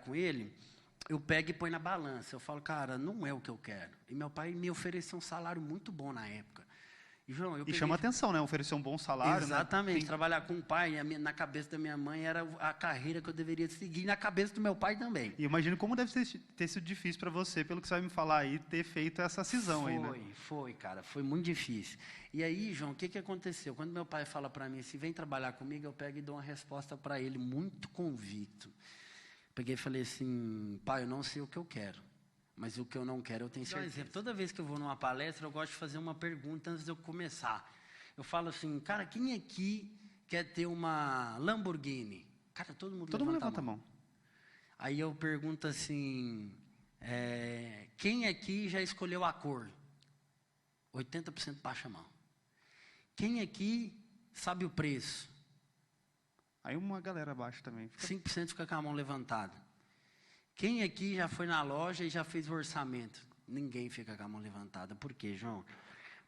com ele, eu pego e põe na balança. Eu falo, cara, não é o que eu quero. E meu pai me ofereceu um salário muito bom na época. E, João, E chama atenção, né? Oferecer um bom salário. Exatamente. Né? Trabalhar com o pai, na cabeça da minha mãe, era a carreira que eu deveria seguir, e na cabeça do meu pai também. E imagino como deve ter sido difícil para você, pelo que você vai me falar aí, ter feito essa cisão aí, né? Foi, cara. Foi muito difícil. E aí, João, o que aconteceu? Quando meu pai fala para mim assim, vem trabalhar comigo, eu pego e dou uma resposta para ele, muito convicto. Peguei e falei assim, pai, eu não sei o que eu quero. Mas o que eu não quero, eu tenho certeza. Por exemplo, toda vez que eu vou numa palestra, eu gosto de fazer uma pergunta antes de eu começar. Eu falo assim, cara, quem aqui quer ter uma Lamborghini? Cara, todo mundo levanta a mão. Aí eu pergunto assim, quem aqui já escolheu a cor? 80% baixa a mão. Quem aqui sabe o preço? Aí uma galera baixa também. 5% fica com a mão levantada. Quem aqui já foi na loja e já fez o orçamento? Ninguém fica com a mão levantada. Por quê, João?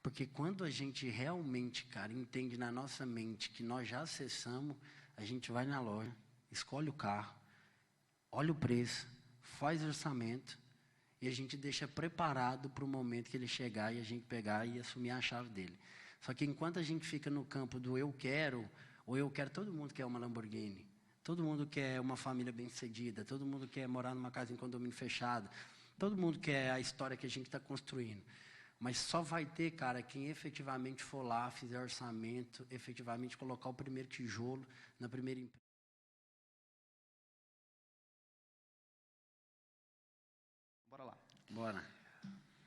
Porque quando a gente realmente, cara, entende na nossa mente que nós já acessamos, a gente vai na loja, escolhe o carro, olha o preço, faz o orçamento e a gente deixa preparado para o momento que ele chegar e a gente pegar e assumir a chave dele. Só que enquanto a gente fica no campo do eu quero, ou eu quero, todo mundo quer uma Lamborghini. Todo mundo quer uma família bem-sucedida, todo mundo quer morar numa casa em condomínio fechado, todo mundo quer a história que a gente está construindo. Mas só vai ter, cara, quem efetivamente for lá, fizer orçamento, efetivamente colocar o primeiro tijolo na primeira empresa. Bora lá. Bora.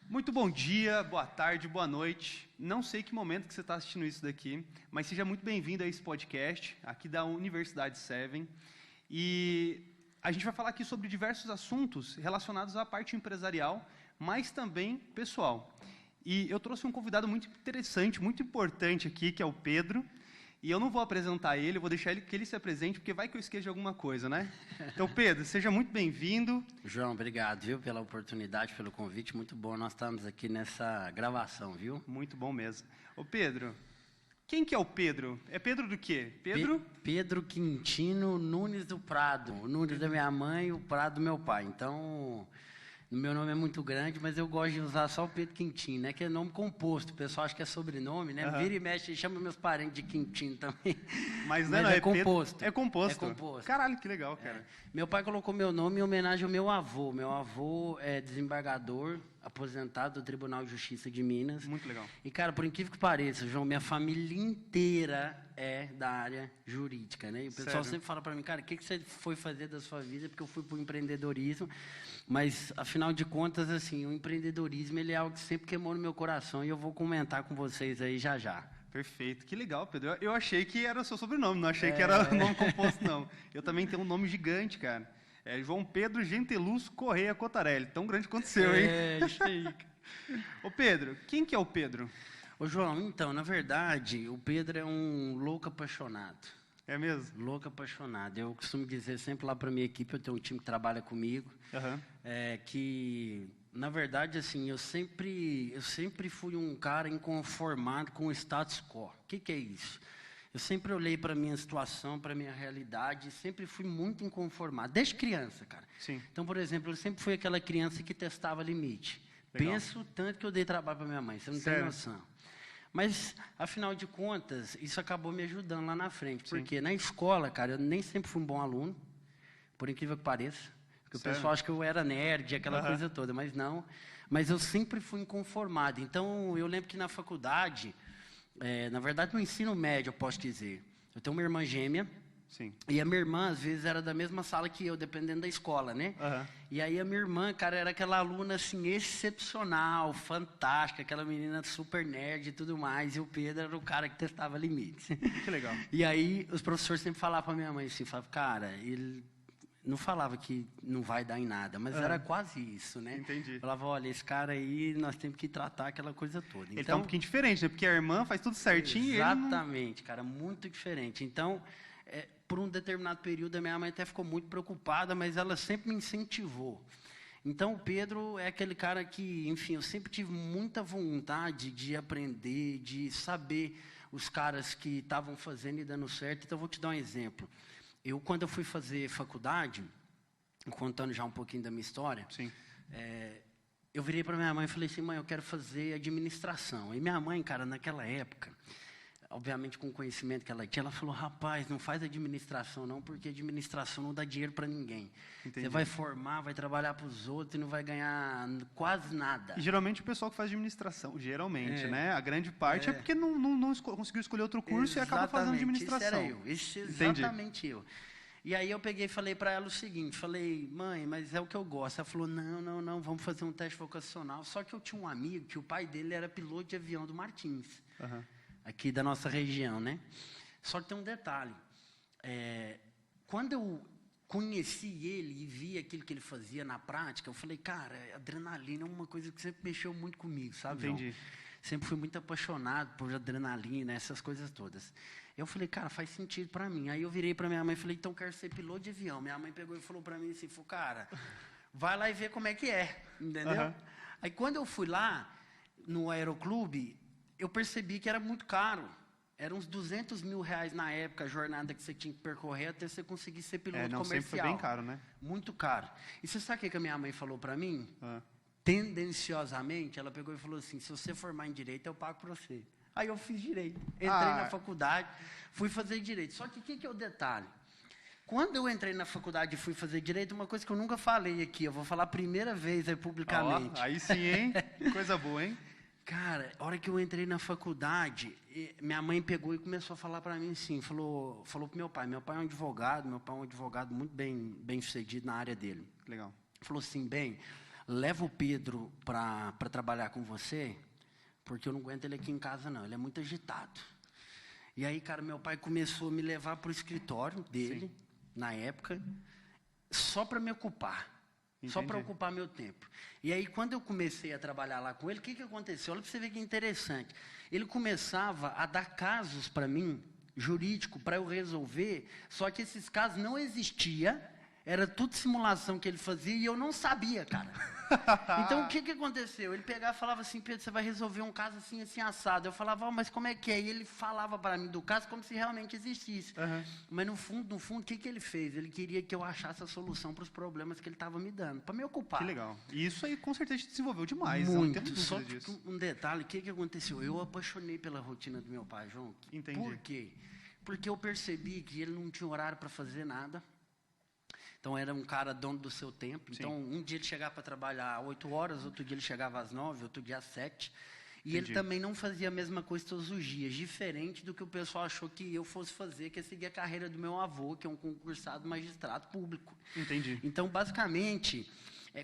Muito bom dia, boa tarde, boa noite. Não sei que momento que você está assistindo isso daqui, mas seja muito bem-vindo a esse podcast, aqui da Universidade 7. E a gente vai falar aqui sobre diversos assuntos relacionados à parte empresarial, mas também pessoal. E eu trouxe um convidado muito interessante, muito importante aqui, que é o Pedro. E eu não vou apresentar ele, eu vou deixar que ele se apresente, porque vai que eu esqueça de alguma coisa, né? Então, Pedro, seja muito bem-vindo. João, obrigado, viu, pela oportunidade, pelo convite. Muito bom nós estamos aqui nessa gravação, viu? Muito bom mesmo. Ô, Pedro, quem que é o Pedro? É Pedro do quê? Pedro Quintino Nunes do Prado. O Nunes da minha mãe e o Prado do meu pai. Então, o meu nome é muito grande, mas eu gosto de usar só o Pedro Quintino, né? Que é nome composto. O pessoal acha que é sobrenome, né? Vira e mexe e chama meus parentes de Quintino também. Mas não é composto. Pedro, é composto. É composto. Caralho, que legal, cara. Meu pai colocou meu nome em homenagem ao meu avô. Meu avô é desembargador, aposentado do Tribunal de Justiça de Minas. Muito legal. E, cara, por incrível que pareça, João, minha família inteira é da área jurídica, né? E o pessoal sempre fala para mim, cara, o que você foi fazer da sua vida? Porque eu fui para o empreendedorismo. Mas, afinal de contas, assim, o empreendedorismo ele é algo que sempre queimou no meu coração e eu vou comentar com vocês aí já já. Perfeito, que legal, Pedro. Eu achei que era o seu sobrenome, não achei que era o nome composto, não. Eu também tenho um nome gigante, cara. É João Pedro Genteluz Correia Cotarelli. Tão grande quanto o seu, hein? É, isso aí. Ô, Pedro, quem que é o Pedro? Ô, João, então, na verdade, o Pedro é um louco apaixonado. É mesmo? Louco apaixonado. Eu costumo dizer sempre lá para minha equipe, eu tenho um time que trabalha comigo, que, na verdade, assim, eu sempre fui um cara inconformado com o status quo. O que é isso? Eu sempre olhei para a minha situação, para a minha realidade, e sempre fui muito inconformado, desde criança, cara. Sim. Então, por exemplo, eu sempre fui aquela criança que testava limite. Legal. Penso tanto que eu dei trabalho para minha mãe, você não tem noção. Mas, afinal de contas, isso acabou me ajudando lá na frente. Porque na escola, cara, eu nem sempre fui um bom aluno, por incrível que pareça. Porque o pessoal acha que eu era nerd, aquela coisa toda, mas não. Mas eu sempre fui inconformado. Então, eu lembro que na faculdade, na verdade, no ensino médio, eu posso dizer, eu tenho uma irmã gêmea. Sim. E a minha irmã, às vezes, era da mesma sala que eu, dependendo da escola, né? E aí a minha irmã, cara, era aquela aluna, assim, excepcional, fantástica, aquela menina super nerd e tudo mais. E o Pedro era o cara que testava limites. Que legal. E aí os professores sempre falavam pra minha mãe assim, falavam, cara, ele não falava que não vai dar em nada, mas era quase isso, né? Entendi. Falava, olha, esse cara aí, nós temos que tratar aquela coisa toda. Ele tá um pouquinho diferente, né? Porque a irmã faz tudo certinho e ele não... Exatamente, cara, muito diferente. Então, por um determinado período, a minha mãe até ficou muito preocupada, mas ela sempre me incentivou. Então, o Pedro é aquele cara que, enfim, eu sempre tive muita vontade de aprender, de saber os caras que estavam fazendo e dando certo. Então, eu vou te dar um exemplo. Quando eu fui fazer faculdade, contando já um pouquinho da minha história, Sim. eu virei para minha mãe e falei assim, mãe, eu quero fazer administração. E minha mãe, cara, naquela época, obviamente com o conhecimento que ela tinha, ela falou, rapaz, não faz administração não, porque administração não dá dinheiro para ninguém. Entendi. Você vai formar, vai trabalhar para os outros e não vai ganhar quase nada. E geralmente o pessoal que faz administração, geralmente, né? A grande parte é porque não conseguiu escolher outro curso. Exatamente. E acaba fazendo administração. Isso era eu, exatamente eu. E aí eu peguei e falei para ela o seguinte, falei, mãe, mas é o que eu gosto. Ela falou, não, vamos fazer um teste vocacional. Só que eu tinha um amigo que o pai dele era piloto de avião do Martins, aqui da nossa região, né? Só que tem um detalhe, quando eu conheci ele e vi aquilo que ele fazia na prática, eu falei, cara, adrenalina é uma coisa que sempre mexeu muito comigo, sabe, Entendi. João? Sempre fui muito apaixonado por adrenalina, essas coisas todas. Eu falei, cara, faz sentido para mim. Aí eu virei para minha mãe e falei, então eu quero ser piloto de avião. Minha mãe pegou e falou para mim assim, falou, cara, vai lá e vê como é que é, entendeu? Aí quando eu fui lá, no aeroclube, eu percebi que era muito caro. Era uns R$200 mil na época, a jornada que você tinha que percorrer até você conseguir ser piloto comercial. Sempre foi bem caro, né? Muito caro. E você sabe o que a minha mãe falou para mim? Tendenciosamente, ela pegou e falou assim, se você formar em Direito, eu pago para você. Aí eu fiz Direito. Entrei na faculdade, fui fazer Direito. Só que o que é o detalhe? Quando eu entrei na faculdade e fui fazer Direito, uma coisa que eu nunca falei aqui, eu vou falar a primeira vez aí publicamente. Aí sim, hein? Coisa boa, hein? Cara, a hora que eu entrei na faculdade, minha mãe pegou e começou a falar para mim assim, falou pro meu pai é um advogado muito bem sucedido na área dele. Legal. Falou assim, leva o Pedro para trabalhar com você, porque eu não aguento ele aqui em casa não, ele é muito agitado. E aí, cara, meu pai começou a me levar para o escritório dele, na época, só para me ocupar. Entendi. Só para ocupar meu tempo. E aí, quando eu comecei a trabalhar lá com ele, o que aconteceu? Olha para você ver que interessante. Ele começava a dar casos para mim, jurídico, para eu resolver, só que esses casos não existiam, era tudo simulação que ele fazia e eu não sabia, cara. Então, o que aconteceu? Ele pegava e falava assim, Pedro, você vai resolver um caso assim, assim, assado. Eu falava, mas como é que é? E ele falava para mim do caso como se realmente existisse. Mas, no fundo, o que ele fez? Ele queria que eu achasse a solução para os problemas que ele estava me dando, para me ocupar. Que legal. E isso aí, com certeza, te desenvolveu demais. Muito. Só que um detalhe, o que aconteceu? Eu apaixonei pela rotina do meu pai, João. Entendi. Por quê? Porque eu percebi que ele não tinha horário para fazer nada. Então, era um cara dono do seu tempo. Então, um dia ele chegava para trabalhar às 8 horas, outro dia ele chegava às 9, outro dia às 7. E ele também não fazia a mesma coisa todos os dias, diferente do que o pessoal achou que eu fosse fazer, que é seguir a carreira do meu avô, que é um concursado magistrado público. Entendi. Então, basicamente,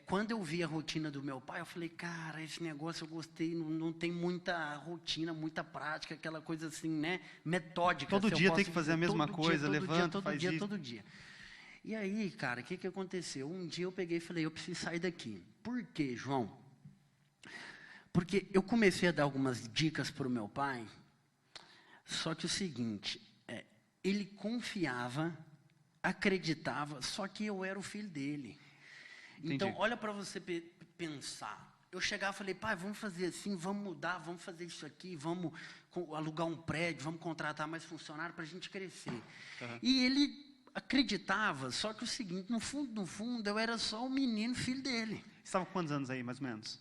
quando eu vi a rotina do meu pai, eu falei, cara, esse negócio eu gostei, não tem muita rotina, muita prática, aquela coisa assim, né, metódica. Todo dia tem que fazer a mesma coisa, levanta, faz isso. Todo dia. E aí, cara, o que aconteceu? Um dia eu peguei e falei, eu preciso sair daqui. Por quê, João? Porque eu comecei a dar algumas dicas para o meu pai, só que o seguinte, ele confiava, acreditava, só que eu era o filho dele. Entendi. Então, olha para você pensar. Eu chegava e falei, pai, vamos fazer assim, vamos mudar, vamos fazer isso aqui, vamos alugar um prédio, vamos contratar mais funcionários para a gente crescer. E ele acreditava, só que o seguinte, no fundo, eu era só um menino, filho dele. Você estava com quantos anos aí, mais ou menos?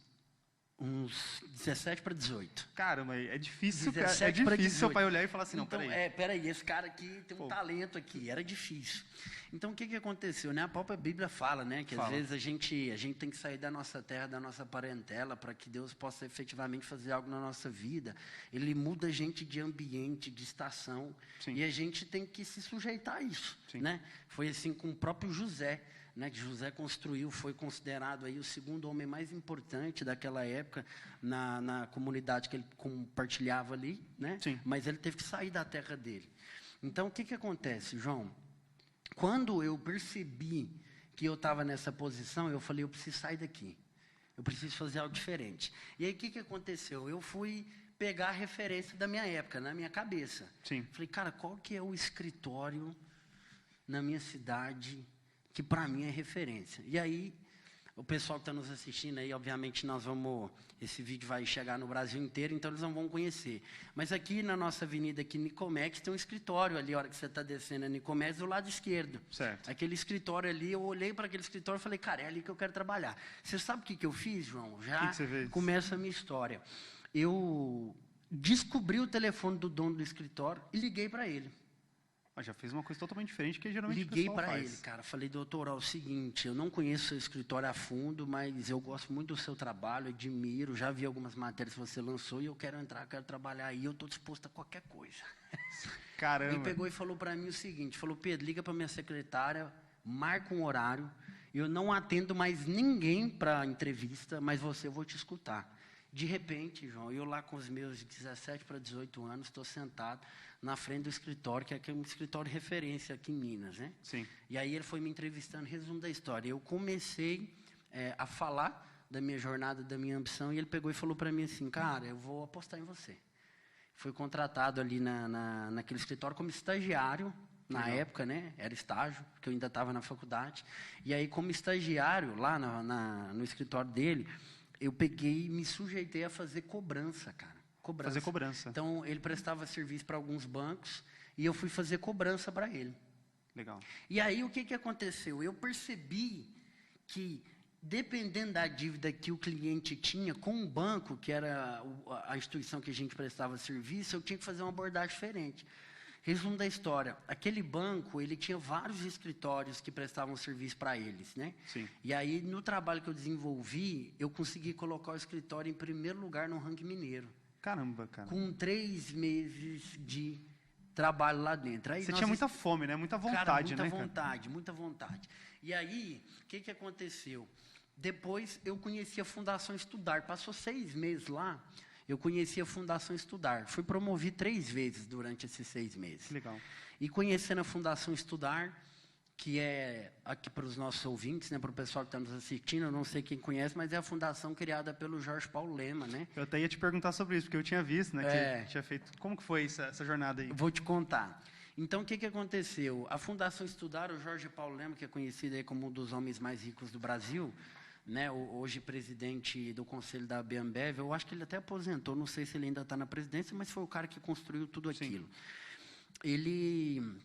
Uns 17 para 18. Caramba, é difícil, cara. É difícil seu pai olhar e falar assim, não, então, peraí. Peraí, esse cara aqui tem um talento aqui. Era difícil. Então, o que aconteceu? Né? A própria Bíblia fala, né? Que às vezes a gente tem que sair da nossa terra, da nossa parentela, para que Deus possa efetivamente fazer algo na nossa vida. Ele muda a gente de ambiente, de estação. Sim. E a gente tem que se sujeitar a isso. Né? Foi assim com o próprio José. Né, que José construiu, foi considerado aí o segundo homem mais importante daquela época na comunidade que ele compartilhava ali, né? Mas ele teve que sair da terra dele. Então, o que acontece, João? Quando eu percebi que eu estava nessa posição, eu falei, eu preciso sair daqui, eu preciso fazer algo diferente. E aí, o que aconteceu? Eu fui pegar a referência da minha época, na minha cabeça. Falei, cara, qual que é o escritório na minha cidade que para mim é referência? E aí, o pessoal que está nos assistindo aí, obviamente, esse vídeo vai chegar no Brasil inteiro, então eles não vão conhecer. Mas aqui na nossa avenida, aqui Nicomex, tem um escritório ali, a hora que você está descendo a Nicomex, do lado esquerdo. Certo. Aquele escritório ali, eu olhei para aquele escritório e falei, cara, é ali que eu quero trabalhar. Você sabe o que eu fiz, João? Já que você fez? Começa a minha história. Eu descobri o telefone do dono do escritório e liguei para ele. Já fez uma coisa totalmente diferente que geralmente Liguei o pessoal para faz. ele, cara. Falei, doutor, é o seguinte, eu não conheço seu escritório a fundo, mas eu gosto muito do seu trabalho, admiro, já vi algumas matérias que você lançou e eu quero entrar, quero trabalhar aí, eu estou disposto a qualquer coisa. Caramba. Ele pegou e falou para mim o seguinte, falou, Pedro, liga para minha secretária, marca um horário, eu não atendo mais ninguém para entrevista, mas eu vou te escutar. De repente, João, eu lá com os meus 17 para 18 anos, estou sentado na frente do escritório, que é um escritório de referência aqui em Minas, né? Sim. E aí ele foi me entrevistando, resumo da história. Eu comecei a falar da minha jornada, da minha ambição, e ele pegou e falou para mim assim, cara, eu vou apostar em você. Fui contratado ali naquele escritório como estagiário, na época, né? Era estágio, porque eu ainda estava na faculdade. E aí, como estagiário, lá no escritório dele, eu peguei e me sujeitei a fazer cobrança, cara. Fazer cobrança. Então, ele prestava serviço para alguns bancos e eu fui fazer cobrança para ele. Legal. E aí, o que aconteceu? Eu percebi que, dependendo da dívida que o cliente tinha com o banco, que era a instituição que a gente prestava serviço, eu tinha que fazer uma abordagem diferente. Resumo da história, aquele banco, ele tinha vários escritórios que prestavam serviço para eles, né? Sim. E aí, no trabalho que eu desenvolvi, eu consegui colocar o escritório em primeiro lugar no ranking mineiro. Caramba, cara. Com 3 meses de trabalho lá dentro. Aí você tinha muita fome, né? Muita vontade, cara, né? Muita vontade. E aí, o que aconteceu? Depois, eu conheci a Fundação Estudar. Passou 6 meses lá, eu conheci a Fundação Estudar. Fui promovido 3 vezes durante esses 6 meses. Que legal. E conhecendo a Fundação Estudar, que é, aqui para os nossos ouvintes, né, para o pessoal que está nos assistindo, eu não sei quem conhece, mas é a fundação criada pelo Jorge Paulo Lema, né? Eu até ia te perguntar sobre isso, porque eu tinha visto, né, que tinha feito. Como que foi essa jornada aí? Vou te contar. Então, o que aconteceu? A Fundação Estudar, o Jorge Paulo Lema, que é conhecido aí como um dos homens mais ricos do Brasil, né, hoje presidente do conselho da Ambev, eu acho que ele até aposentou, não sei se ele ainda está na presidência, mas foi o cara que construiu tudo aquilo. Sim. Ele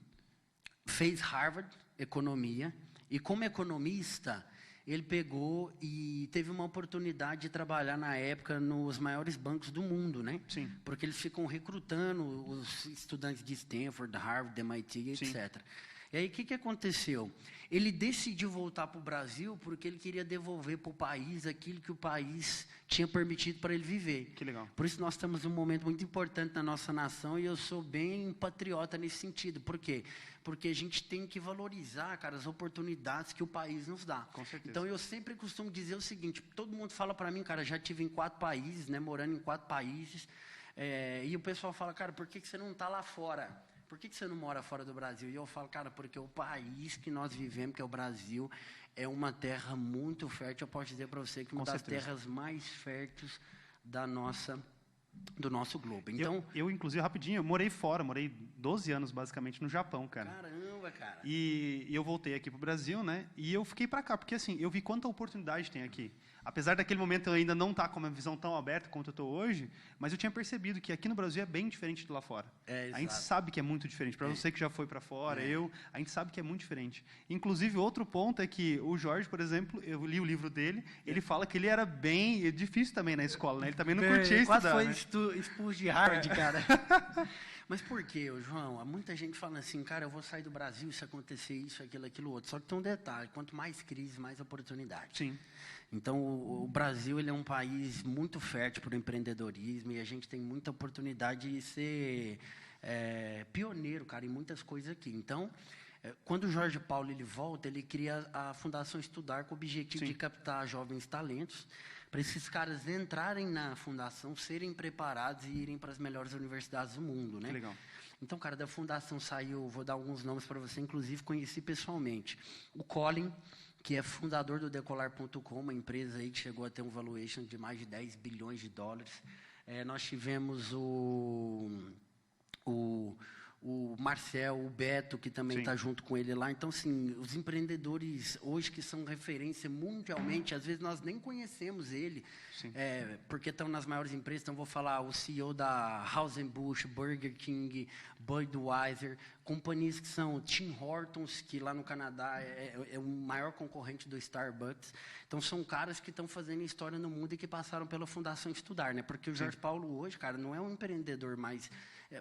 fez Harvard, economia, e como economista, ele pegou e teve uma oportunidade de trabalhar na época nos maiores bancos do mundo, né? Sim. Porque eles ficam recrutando os estudantes de Stanford, Harvard, MIT, etc. Sim. E aí, o que aconteceu? Ele decidiu voltar para o Brasil porque ele queria devolver para o país aquilo que o país tinha permitido para ele viver. Que legal. Por isso, nós estamos num momento muito importante na nossa nação e eu sou bem patriota nesse sentido. Por quê? Porque a gente tem que valorizar, cara, as oportunidades que o país nos dá. Com certeza. Então, eu sempre costumo dizer o seguinte, todo mundo fala para mim, cara, já estive em 4 países, né, morando em 4 países, e o pessoal fala, cara, por que você não está lá fora? Por que você não mora fora do Brasil? E eu falo, cara, porque o país que nós vivemos, que é o Brasil, é uma terra muito fértil. Eu posso dizer para você que uma das terras mais férteis do nosso globo. Então, eu, inclusive, rapidinho, eu morei fora, morei 12 anos, basicamente, no Japão, cara. Caramba, cara. E eu voltei aqui pro Brasil, né? E eu fiquei para cá, porque assim, eu vi quanta oportunidade tem aqui. Apesar daquele momento eu ainda não estar com uma visão tão aberta quanto eu estou hoje, mas eu tinha percebido que aqui no Brasil é bem diferente de lá fora. A gente sabe que é muito diferente. Para você que já foi para fora, a gente sabe que é muito diferente. Inclusive, outro ponto é que o Jorge, por exemplo, eu li o livro dele, ele fala que ele era bem difícil também na escola, né? Ele também não curtia estudar. Quase foi expulso de Harvard, cara. Mas por quê, João? Muita gente fala assim, cara, eu vou sair do Brasil se acontecer isso, aquilo, outro. Só que tem um detalhe, quanto mais crise, mais oportunidade. Sim. Então, o Brasil ele é um país muito fértil para o empreendedorismo e a gente tem muita oportunidade de ser pioneiro, cara, em muitas coisas aqui. Então, quando o Jorge Paulo ele volta, ele cria a Fundação Estudar com o objetivo de captar jovens talentos para esses caras entrarem na fundação, serem preparados e irem para as melhores universidades do mundo, né? Legal. Então, cara, da fundação saiu, vou dar alguns nomes para você, inclusive conheci pessoalmente. O Colin, que é fundador do Decolar.com, uma empresa aí que chegou a ter um valuation de mais de 10 bilhões de dólares. Nós tivemos o o Marcel, o Beto, que também está junto com ele lá. Então, assim, os empreendedores hoje que são referência mundialmente, às vezes nós nem conhecemos ele, porque estão nas maiores empresas. Então, vou falar o CEO da Anheuser-Busch, Burger King, Budweiser, companhias que são Tim Hortons, que lá no Canadá é o maior concorrente do Starbucks. Então, são caras que estão fazendo história no mundo e que passaram pela Fundação Estudar, né? Porque o Jorge Paulo hoje, cara, não é um empreendedor mais...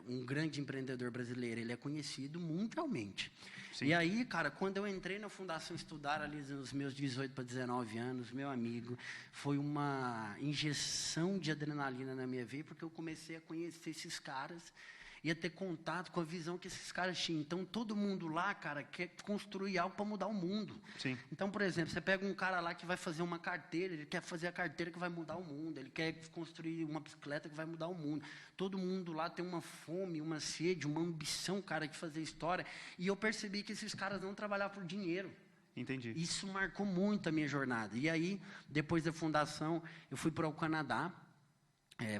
um grande empreendedor brasileiro, ele é conhecido mundialmente. Sim. E aí, cara, quando eu entrei na Fundação Estudar, ali nos meus 18 para 19 anos, meu amigo, foi uma injeção de adrenalina na minha vida, porque eu comecei a conhecer esses caras, ia ter contato com a visão que esses caras tinham. Então, todo mundo lá, cara, quer construir algo para mudar o mundo. Sim. Então, por exemplo, você pega um cara lá que vai fazer uma carteira, ele quer fazer a carteira que vai mudar o mundo, ele quer construir uma bicicleta que vai mudar o mundo. Todo mundo lá tem uma fome, uma sede, uma ambição, cara, de fazer história. E eu percebi que esses caras não trabalhavam por dinheiro. Entendi. Isso marcou muito a minha jornada. E aí, depois da fundação, eu fui para o Canadá,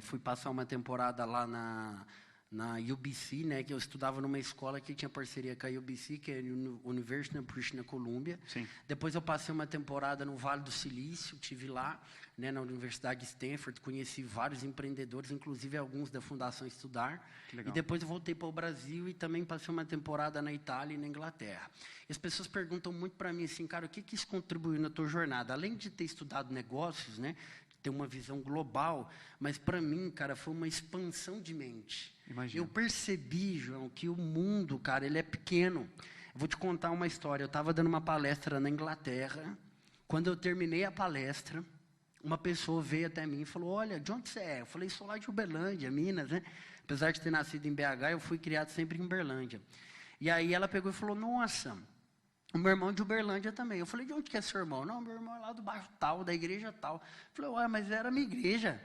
fui passar uma temporada lá na UBC, né, que eu estudava numa escola que tinha parceria com a UBC, que é a University of British Columbia. Sim. Depois eu passei uma temporada no Vale do Silício, estive lá, né, na Universidade de Stanford, conheci vários empreendedores, inclusive alguns da Fundação Estudar. Que legal. E depois eu voltei para o Brasil e também passei uma temporada na Itália e na Inglaterra. E as pessoas perguntam muito para mim assim, cara, o que isso contribuiu na tua jornada? Além de ter estudado negócios, né, ter uma visão global, mas para mim, cara, foi uma expansão de mente. Imagina. Eu percebi, João, que o mundo, cara, ele é pequeno. Eu vou te contar uma história. Eu estava dando uma palestra na Inglaterra. Quando eu terminei a palestra, uma pessoa veio até mim e falou, olha, de onde você é? Eu falei, sou lá de Uberlândia, Minas, né? Apesar de ter nascido em BH, eu fui criado sempre em Uberlândia. E aí ela pegou e falou, nossa, o meu irmão é de Uberlândia também. Eu falei, de onde que é seu irmão? Não, meu irmão é lá do bairro tal, da igreja tal. Eu falei, ué, mas era a minha igreja.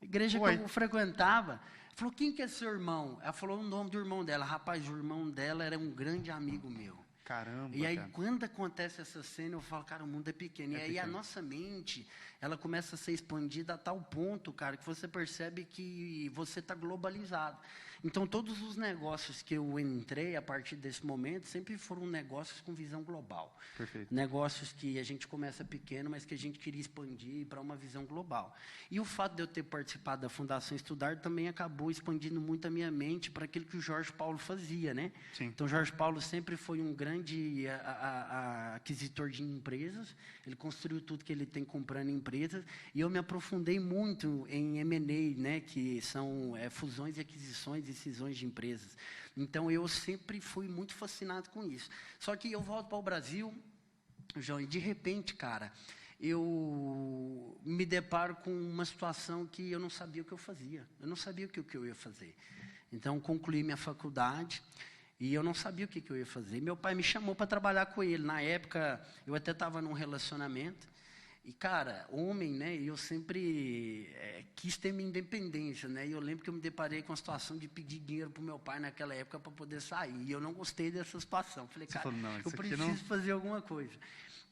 A igreja que eu frequentava. Falou, quem que é seu irmão? Ela falou o nome do irmão dela. Rapaz, o irmão dela era um grande amigo meu. Caramba, e aí, cara. Quando acontece essa cena, eu falo, cara, o mundo é pequeno. E aí, a nossa mente, ela começa a ser expandida a tal ponto, cara, que você percebe que você está globalizado. Então, todos os negócios que eu entrei a partir desse momento sempre foram negócios com visão global. Perfeito. Negócios que a gente começa pequeno, mas que a gente queria expandir para uma visão global. E o fato de eu ter participado da Fundação Estudar também acabou expandindo muito a minha mente para aquilo que o Jorge Paulo fazia, né? Sim. Então, o Jorge Paulo sempre foi um grande aquisitor de empresas. Ele construiu tudo que ele tem comprando empresas. E eu me aprofundei muito em M&A, né? Que são fusões e aquisições, decisões de empresas. Então, eu sempre fui muito fascinado com isso. Só que eu volto para o Brasil, João, e de repente, cara, eu me deparo com uma situação que eu não sabia o que eu fazia. Eu não sabia o que eu ia fazer. Então, concluí minha faculdade e eu não sabia o que eu ia fazer. Meu pai me chamou para trabalhar com ele. Na época, eu até estava num relacionamento. E, cara, homem, né, eu sempre quis ter minha independência, né, e eu lembro que eu me deparei com a situação de pedir dinheiro para o meu pai naquela época para poder sair, e eu não gostei dessa situação. Falei, cara, eu preciso fazer alguma coisa.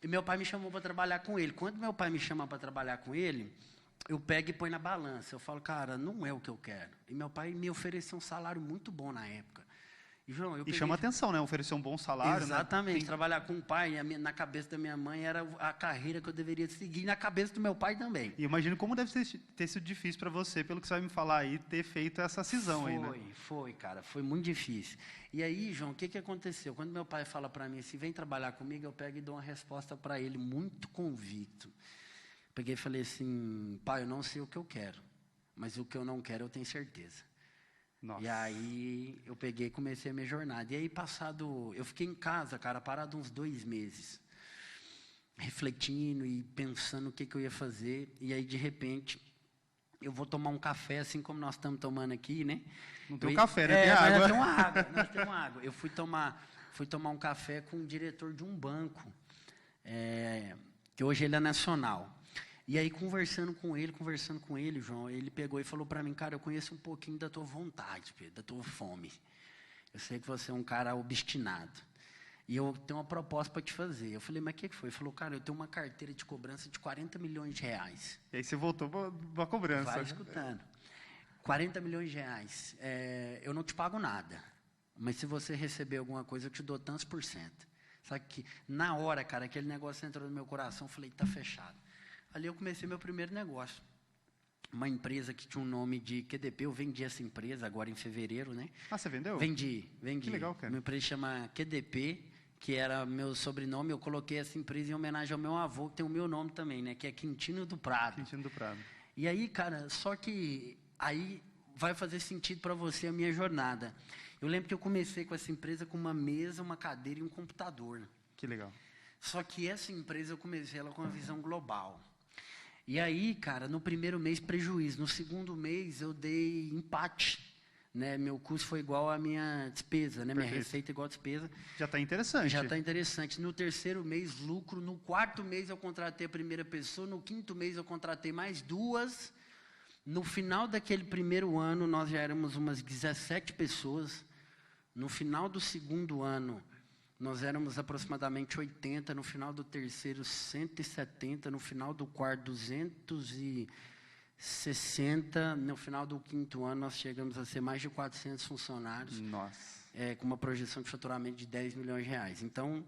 E meu pai me chamou para trabalhar com ele. Quando meu pai me chama para trabalhar com ele, eu pego e põe na balança. Eu falo, cara, não é o que eu quero. E meu pai me ofereceu um salário muito bom na época. E, João, chama atenção, né? Oferecer um bom salário. Exatamente. Né? Trabalhar com o pai, na cabeça da minha mãe, era a carreira que eu deveria seguir, e na cabeça do meu pai também. E imagino como deve ter sido difícil para você, pelo que você vai me falar aí, ter feito essa cisão aí, né? Foi, cara. Foi muito difícil. E aí, João, o que aconteceu? Quando meu pai fala para mim assim, vem trabalhar comigo, eu pego e dou uma resposta para ele, muito convicto. Peguei e falei assim, pai, eu não sei o que eu quero, mas o que eu não quero eu tenho certeza. Nossa. E aí, eu peguei e comecei a minha jornada. E aí, eu fiquei em casa, cara, parado uns 2 meses, refletindo e pensando o que eu ia fazer. E aí, de repente, eu vou tomar um café, assim como nós estamos tomando aqui, né? Não tem um café, né? Tem água. Nós temos água. Eu fui tomar um café com o diretor de um banco, que hoje ele é nacional. E aí, conversando com ele, João, ele pegou e falou para mim, cara, eu conheço um pouquinho da tua vontade, Pedro, da tua fome. Eu sei que você é um cara obstinado. E eu tenho uma proposta para te fazer. Eu falei, mas o que foi? Ele falou, cara, eu tenho uma carteira de cobrança de 40 milhões de reais. E aí você voltou para a cobrança. Vai escutando. 40 milhões de reais. Eu não te pago nada. Mas se você receber alguma coisa, eu te dou tantos por cento. Só que, na hora, cara, aquele negócio entrou no meu coração, eu falei, tá fechado. Ali eu comecei meu primeiro negócio. Uma empresa que tinha um nome de QDP, eu vendi essa empresa agora em fevereiro, né? Ah, você vendeu? Vendi. Que legal, cara. Uma empresa chama QDP, que era meu sobrenome, eu coloquei essa empresa em homenagem ao meu avô, que tem o meu nome também, né? Que é Quintino do Prado. Quintino do Prado. E aí, cara, só que aí vai fazer sentido para você a minha jornada. Eu lembro que eu comecei com essa empresa com uma mesa, uma cadeira e um computador. Que legal. Só que essa empresa eu comecei ela com uma visão global. E aí, cara, no primeiro mês, prejuízo. No segundo mês, eu dei empate. Né? Meu custo foi igual à minha despesa, né? Minha receita igual à despesa. Já está interessante. Já está interessante. No terceiro mês, lucro. No quarto mês, eu contratei a primeira pessoa. No quinto mês, eu contratei mais 2. No final daquele primeiro ano, nós já éramos umas 17 pessoas. No final do segundo ano, nós éramos aproximadamente 80. No final do terceiro, 170. No final do quarto, 260. No final do quinto ano, nós chegamos a ser mais de 400 funcionários. Nossa. Com uma projeção de faturamento de 10 milhões de reais. Então,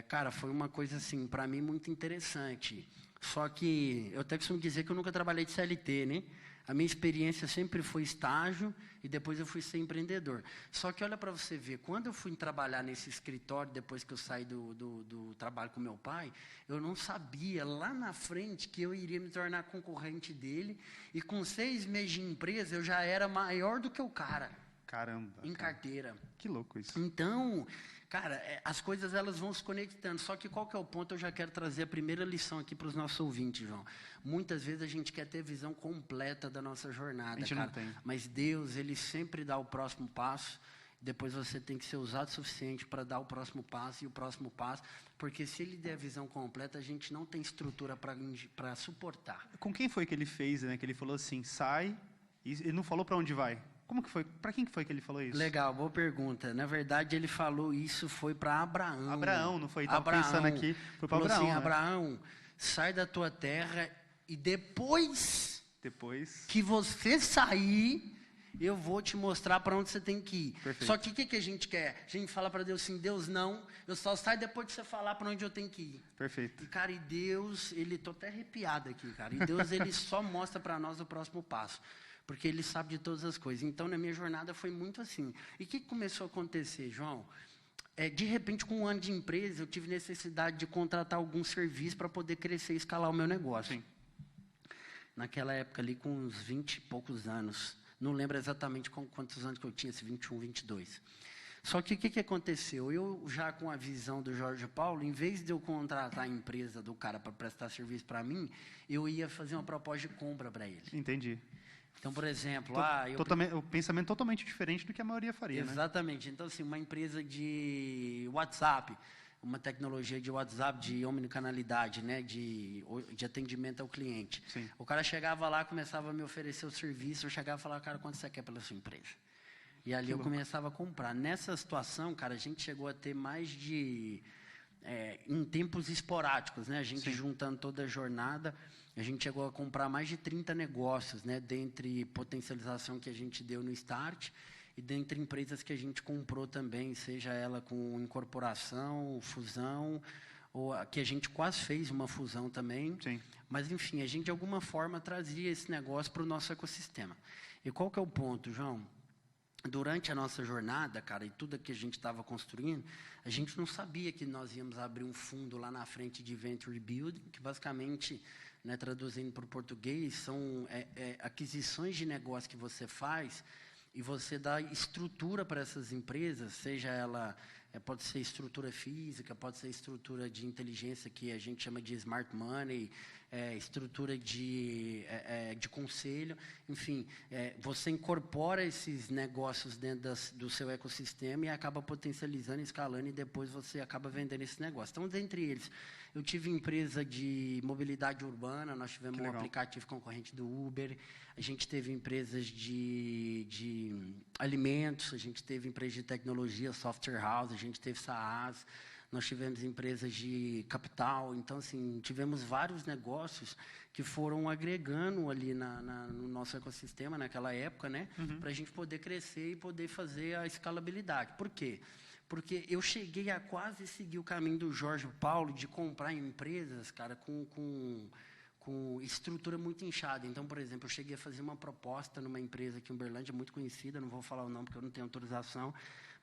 cara, foi uma coisa, assim, para mim, muito interessante. Só que eu até costumo dizer que eu nunca trabalhei de CLT, né? A minha experiência sempre foi estágio e depois eu fui ser empreendedor. Só que olha para você ver, quando eu fui trabalhar nesse escritório, depois que eu saí do trabalho com meu pai, eu não sabia lá na frente que eu iria me tornar concorrente dele e com 6 meses de empresa eu já era maior do que o cara. Caramba. Em carteira. Que louco isso. Então, cara, as coisas elas vão se conectando. Só que qual que é o ponto? Eu já quero trazer a primeira lição aqui para os nossos ouvintes, João. Muitas vezes a gente quer ter visão completa da nossa jornada, a gente cara. não tem. Mas Deus, Ele sempre dá o próximo passo. Depois você tem que ser usado o suficiente para dar o próximo passo e o próximo passo. Porque se Ele der a visão completa, a gente não tem estrutura para suportar. Com quem foi que ele fez, né? Que ele falou assim, sai, e ele não falou para onde vai. Como que foi? Para quem que foi que ele falou isso? Legal, boa pergunta. Na verdade, ele falou isso foi para Abraão. Abraão, não foi? Estava pensando aqui, foi para Abraão. Assim, né? Abraão, sai da tua terra e depois que você sair, eu vou te mostrar para onde você tem que ir. Perfeito. Só que o que a gente quer? A gente fala para Deus assim, Deus não, eu só saio depois de você falar para onde eu tenho que ir. Perfeito. E, cara, e Deus, tô até arrepiado aqui, cara. E Deus, Ele só mostra para nós o próximo passo. Porque Ele sabe de todas as coisas. Então, na minha jornada foi muito assim. E o que começou a acontecer, João? De repente, com 1 ano de empresa, eu tive necessidade de contratar algum serviço para poder crescer e escalar o meu negócio. Sim. Naquela época ali, com uns 20 e poucos anos. Não lembro exatamente quantos anos que eu tinha, se 21, 22. Só que o que aconteceu? Eu, já com a visão do Jorge Paulo, em vez de eu contratar a empresa do cara para prestar serviço para mim, eu ia fazer uma proposta de compra para ele. Entendi. Então, por exemplo, o pensamento totalmente diferente do que a maioria faria, exatamente. Né? Então, assim, uma empresa de WhatsApp, uma tecnologia de WhatsApp de omnicanalidade, né, de atendimento ao cliente. Sim. O cara chegava lá, começava a me oferecer o serviço, eu chegava e falava, cara, quanto você quer pela sua empresa? E ali eu começava a comprar. Nessa situação, cara, a gente chegou a ter mais de... em tempos esporádicos, né? A gente juntando toda a jornada, a gente chegou a comprar mais de 30 negócios, né? Dentre potencialização que a gente deu no Start e dentre empresas que a gente comprou também, seja ela com incorporação, fusão, ou que a gente quase fez uma fusão também. Sim. Mas, enfim, a gente de alguma forma trazia esse negócio para o nosso ecossistema. E qual que é o ponto, João? Durante a nossa jornada, cara, e tudo que a gente estava construindo, a gente não sabia que nós íamos abrir um fundo lá na frente de Venture Building, que basicamente, né, traduzindo para o português, são aquisições de negócio que você faz e você dá estrutura para essas empresas, seja ela, pode ser estrutura física, pode ser estrutura de inteligência, que a gente chama de smart money, estrutura de conselho, enfim, você incorpora esses negócios dentro do seu ecossistema e acaba potencializando, escalando, e depois você acaba vendendo esse negócio. Então, dentre eles, eu tive empresa de mobilidade urbana, nós tivemos um aplicativo concorrente do Uber, a gente teve empresas de alimentos, a gente teve empresa de tecnologia, software house, a gente teve SaaS, nós tivemos empresas de capital. Então, assim, tivemos vários negócios que foram agregando ali no nosso ecossistema naquela época, né? Para a gente poder crescer e poder fazer a escalabilidade. Por quê? Porque eu cheguei a quase seguir o caminho do Jorge Paulo de comprar empresas, cara, com estrutura muito inchada. Então, por exemplo, eu cheguei a fazer uma proposta numa empresa aqui em Uberlândia, muito conhecida, não vou falar o nome porque eu não tenho autorização,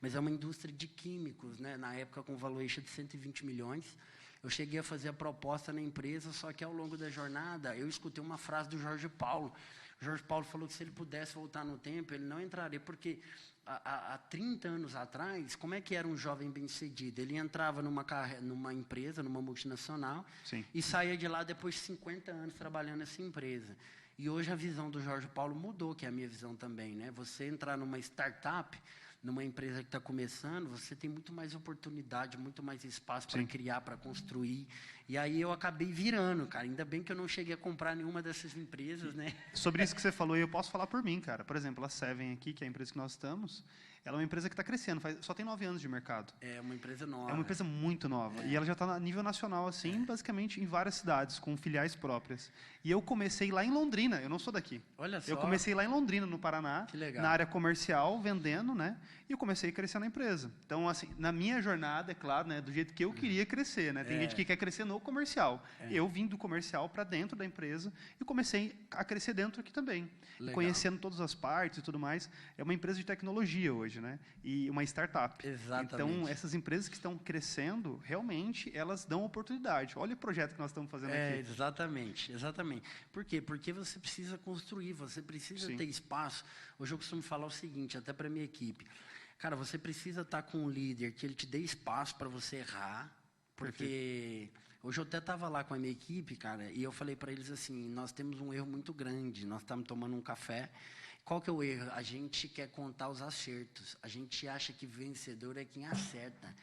mas é uma indústria de químicos, né? Na época com valuation de 120 milhões. Eu cheguei a fazer a proposta na empresa, só que ao longo da jornada eu escutei uma frase do Jorge Paulo. O Jorge Paulo falou que se ele pudesse voltar no tempo, ele não entraria, porque há 30 anos atrás, como é que era um jovem bem-sucedido? Ele entrava numa empresa, numa multinacional, Sim. e saía de lá depois de 50 anos trabalhando nessa empresa. E hoje a visão do Jorge Paulo mudou, que é a minha visão também, né? Você entrar numa startup, numa empresa que está começando, você tem muito mais oportunidade, muito mais espaço para criar, para construir. E aí eu acabei virando, cara. Ainda bem que eu não cheguei a comprar nenhuma dessas empresas, né? Sobre isso que você falou, eu posso falar por mim, cara. Por exemplo, a Seven aqui, que é a empresa que nós estamos, ela é uma empresa que está crescendo, só tem 9 anos de mercado. É uma empresa nova. É uma empresa muito nova. E ela já está a nível nacional, assim, basicamente em várias cidades, com filiais próprias. E eu comecei lá em Londrina, eu não sou daqui. Olha só. Eu comecei lá em Londrina, no Paraná, Que legal. na área comercial, vendendo, né? E eu comecei a crescer na empresa. Então, assim, na minha jornada, é claro, né, do jeito que eu queria crescer, né? Tem gente que quer crescer no comercial. Eu vim do comercial para dentro da empresa e comecei a crescer dentro aqui também. Legal. Conhecendo todas as partes e tudo mais. É uma empresa de tecnologia hoje, né? E uma startup. Exatamente. Então, essas empresas que estão crescendo, realmente, elas dão oportunidade. Olha o projeto que nós estamos fazendo aqui. Exatamente, exatamente. Por quê? Porque você precisa construir, você precisa ter espaço. Hoje eu costumo falar o seguinte, até para a minha equipe. Cara, você precisa estar com um líder que ele te dê espaço para você errar, porque hoje eu até estava lá com a minha equipe, cara, e eu falei para eles assim, nós temos um erro muito grande, nós estamos tomando um café. Qual que é o erro? A gente quer contar os acertos. A gente acha que vencedor é quem acerta.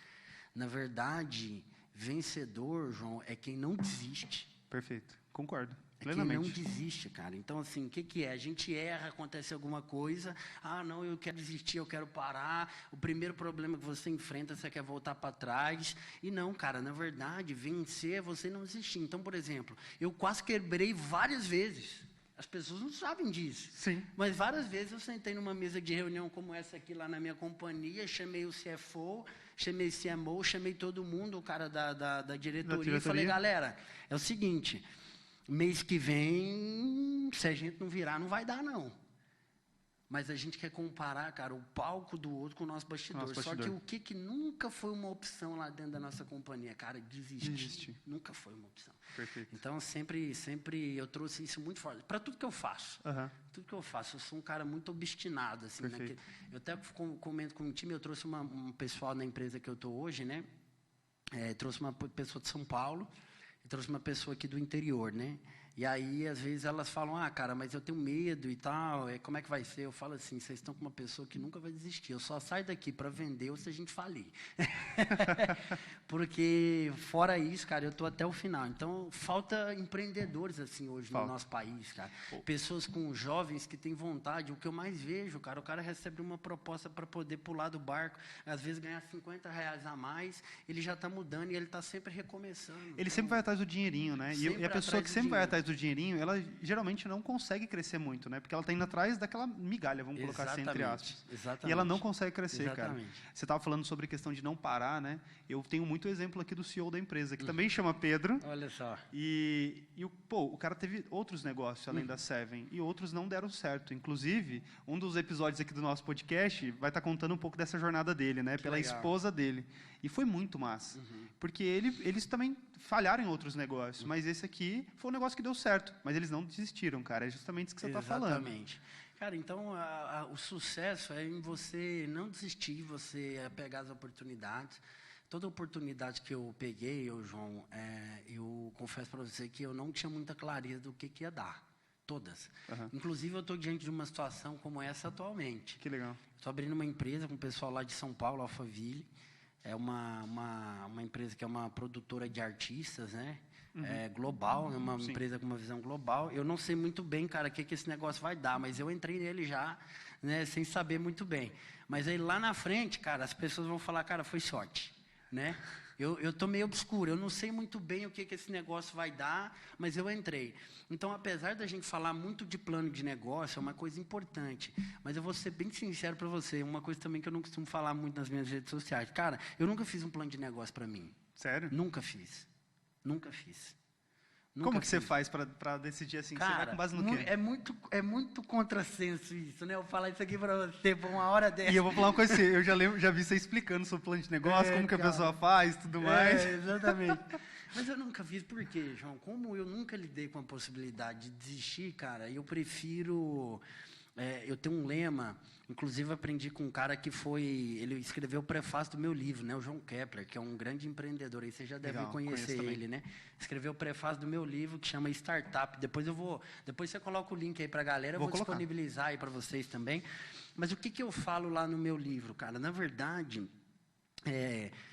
Na verdade, vencedor, João, é quem não desiste. Perfeito. Concordo. É quem Plenamente. não desiste, cara. Então, assim, o que é? A gente erra, acontece alguma coisa. Ah, não, eu quero desistir, eu quero parar. O primeiro problema que você enfrenta, você quer voltar para trás. E não, cara, na verdade, vencer é você não desistir. Então, por exemplo, eu quase quebrei várias vezes. As pessoas não sabem disso. Sim. Mas várias vezes eu sentei numa mesa de reunião como essa aqui lá na minha companhia, chamei o CFO, chamei o CMO, chamei todo mundo, o cara da diretoria, e falei, galera, é o seguinte, mês que vem, se a gente não virar, não vai dar, não. Mas a gente quer comparar, cara, o palco do outro com o nosso bastidor. Só que o que nunca foi uma opção lá dentro da nossa companhia? Cara, desistir. Nunca foi uma opção. Perfeito. Então, sempre eu trouxe isso muito forte. Para tudo que eu faço. Tudo que eu faço. Eu sou um cara muito obstinado. Assim, né? Eu até comento com o time, eu trouxe um pessoal na empresa que eu estou hoje, né? Trouxe uma pessoa de São Paulo e trouxe uma pessoa aqui do interior, né? E aí, às vezes, elas falam, cara, mas eu tenho medo e tal, como é que vai ser? Eu falo assim, vocês estão com uma pessoa que nunca vai desistir, eu só saio daqui para vender ou se a gente falir. Porque, fora isso, cara, eu estou até o final. Então, falta empreendedores, assim, hoje no nosso país, cara. Pessoas com jovens que têm vontade. O que eu mais vejo, cara, o cara recebe uma proposta para poder pular do barco, às vezes ganhar R$50 a mais, ele já está mudando e ele está sempre recomeçando. Ele então, sempre vai atrás do dinheirinho, né? E a pessoa que sempre vai atrás do dinheirinho, ela geralmente não consegue crescer muito, né? Porque ela está indo atrás daquela migalha, vamos colocar assim, entre aspas. Exatamente. E ela não consegue crescer, cara. Você estava falando sobre a questão de não parar, né? Eu tenho muito exemplo aqui do CEO da empresa, que também chama Pedro. Olha só. E o cara teve outros negócios além da Seven, e outros não deram certo. Inclusive, um dos episódios aqui do nosso podcast vai estar contando um pouco dessa jornada dele, né? Pela esposa dele. E foi muito massa. Porque eles também falharam em outros negócios, mas esse aqui foi um negócio que deu certo. Mas eles não desistiram, cara. É justamente isso que você está falando. Exatamente. Cara, então, o sucesso é em você não desistir, você pegar as oportunidades. Toda oportunidade que eu peguei, João, eu confesso para você que eu não tinha muita clareza do que ia dar. Todas. Inclusive, eu estou diante de uma situação como essa atualmente. Que legal. Estou abrindo uma empresa com o pessoal lá de São Paulo, Alphaville. É uma empresa que é uma produtora de artistas, né? Global, é uma empresa com uma visão global. Eu não sei muito bem, cara, o que esse negócio vai dar, mas eu entrei nele já, né, sem saber muito bem. Mas aí lá na frente, cara, as pessoas vão falar, cara, foi sorte, né? Eu tô meio obscuro, eu não sei muito bem o que esse negócio vai dar, mas eu entrei. Então, apesar da gente falar muito de plano de negócio, é uma coisa importante. Mas eu vou ser bem sincero para você, uma coisa também que eu não costumo falar muito nas minhas redes sociais. Cara, eu nunca fiz um plano de negócio para mim. Sério? Nunca fiz. Nunca fiz. Como que você faz para decidir assim? Cara, você vai com base no quê? É muito contrassenso isso, né? Eu falar isso aqui para você por uma hora dessa. E eu vou falar uma coisa assim, eu já vi você explicando sobre o plano de negócio, como que a pessoa faz, tudo mais. Exatamente. Mas eu nunca fiz, por quê, João? Como eu nunca lidei com a possibilidade de desistir, cara, eu prefiro... eu tenho um lema, inclusive aprendi com um cara que ele escreveu o prefácio do meu livro, né, o João Kepler, que é um grande empreendedor, aí você já deve conhecer ele, né? Escreveu o prefácio do meu livro, que chama Startup. Depois você coloca o link aí para a galera, eu vou disponibilizar aí para vocês também. Mas o que eu falo lá no meu livro, cara? Na verdade,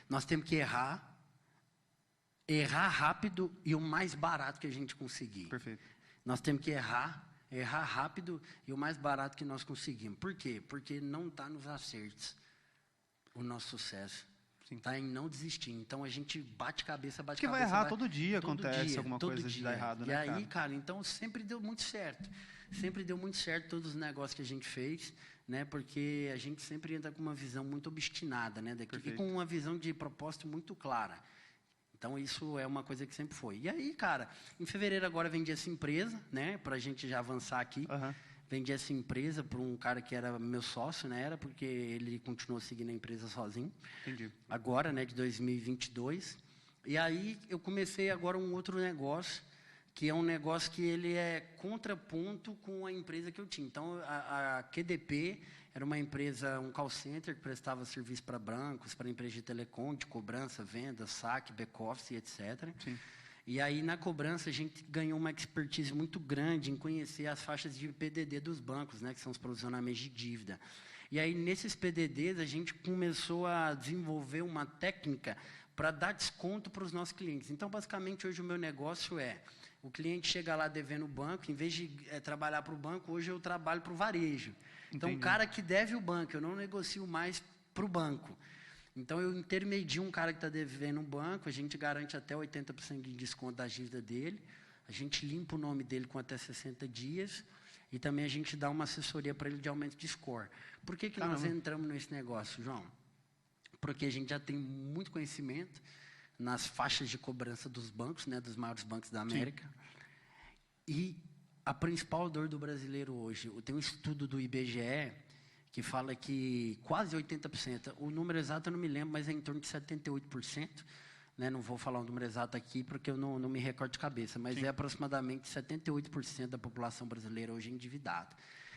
nós temos que errar rápido e o mais barato que a gente conseguir. Perfeito. Nós temos que errar rápido e o mais barato que nós conseguimos. Por quê? Porque não está nos acertos o nosso sucesso. Está em não desistir. Então, a gente bate cabeça. Porque vai errar todo dia, acontece alguma coisa de dar errado, né, cara? E aí, cara, então sempre deu muito certo. Sempre deu muito certo todos os negócios que a gente fez, né? Porque a gente sempre entra com uma visão muito obstinada, né? E com uma visão de propósito muito clara. Então, isso é uma coisa que sempre foi. E aí, cara, em fevereiro agora vendi essa empresa, né? Para a gente já avançar aqui. Uhum. Vendi essa empresa para um cara que era meu sócio, né? Era porque ele continuou seguindo a empresa sozinho. Entendi. Agora, né? De 2022. E aí, eu comecei agora um outro negócio, que é um negócio que ele é contraponto com a empresa que eu tinha. Então, a QDP era uma empresa, um call center que prestava serviço para bancos, para empresas de telecom, de cobrança, venda, saque, back-office, etc. Sim. E aí, na cobrança, a gente ganhou uma expertise muito grande em conhecer as faixas de PDD dos bancos, né, que são os provisionamentos de dívida. E aí, nesses PDDs, a gente começou a desenvolver uma técnica para dar desconto para os nossos clientes. Então, basicamente, hoje o meu negócio o cliente chega lá devendo o banco, em vez de trabalhar para o banco, hoje eu trabalho para o varejo. Então, o cara que deve o banco, eu não negocio mais para o banco. Então, eu intermedio um cara que está devendo um banco, a gente garante até 80% de desconto da dívida dele, a gente limpa o nome dele com até 60 dias e também a gente dá uma assessoria para ele de aumento de score. Por que nós entramos nesse negócio, João? Porque a gente já tem muito conhecimento nas faixas de cobrança dos bancos, né, dos maiores bancos da América. Sim. E a principal dor do brasileiro hoje, tem um estudo do IBGE que fala que quase 80%, o número exato eu não me lembro, mas é em torno de 78%, né, não vou falar o número exato aqui porque eu não me recordo de cabeça, mas é aproximadamente 78% da população brasileira hoje endividada.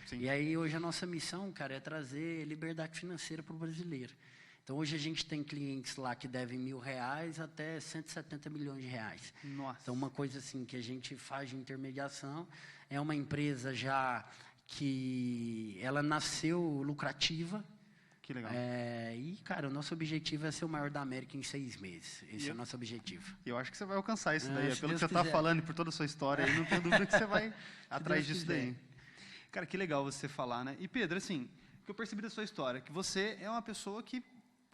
Sim. E aí hoje a nossa missão, cara, é trazer liberdade financeira para o brasileiro. Então, hoje a gente tem clientes lá que devem R$1.000 até 170 milhões de reais. Nossa. Então, uma coisa assim que a gente faz de intermediação é uma empresa já que ela nasceu lucrativa. Que legal. E, cara, o nosso objetivo é ser o maior da América em 6 meses. Esse é o nosso objetivo. Eu acho que você vai alcançar isso daí. Pelo que você está falando e por toda a sua história, eu não tenho dúvida que você vai atrás disso daí. Cara, que legal você falar, né? E, Pedro, assim, o que eu percebi da sua história, que você é uma pessoa que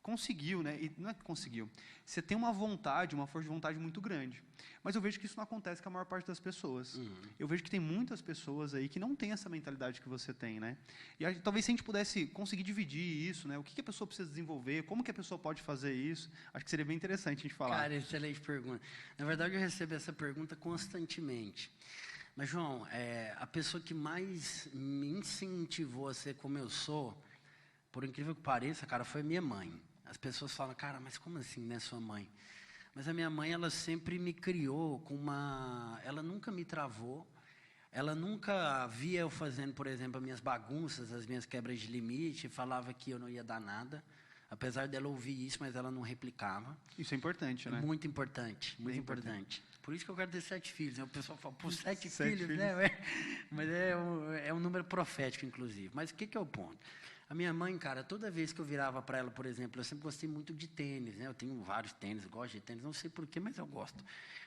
conseguiu, né? E não é que conseguiu. Você tem uma vontade, uma força de vontade muito grande. Mas eu vejo que isso não acontece com a maior parte das pessoas. Uhum. Eu vejo que tem muitas pessoas aí que não têm essa mentalidade que você tem, né? E talvez se a gente pudesse conseguir dividir isso, né? O que a pessoa precisa desenvolver, como que a pessoa pode fazer isso, acho que seria bem interessante a gente falar. Cara, excelente pergunta. Na verdade, eu recebo essa pergunta constantemente. Mas, João, a pessoa que mais me incentivou a ser como eu sou, por incrível que pareça, cara, foi minha mãe. As pessoas falam, cara, mas como assim, né, sua mãe? Mas a minha mãe, ela sempre me criou com ela nunca me travou, ela nunca via eu fazendo, por exemplo, as minhas bagunças, as minhas quebras de limite, falava que eu não ia dar nada, apesar dela ouvir isso, mas ela não replicava. Isso é importante, né? Muito importante, muito importante. Por isso que eu quero ter 7 filhos, né? O pessoal fala, pô, 7 filhos, né? Mas é um número profético, inclusive. Mas o que é o ponto? A minha mãe, cara, toda vez que eu virava para ela, por exemplo, eu sempre gostei muito de tênis, né? Eu tenho vários tênis, gosto de tênis, não sei porquê, mas eu gosto.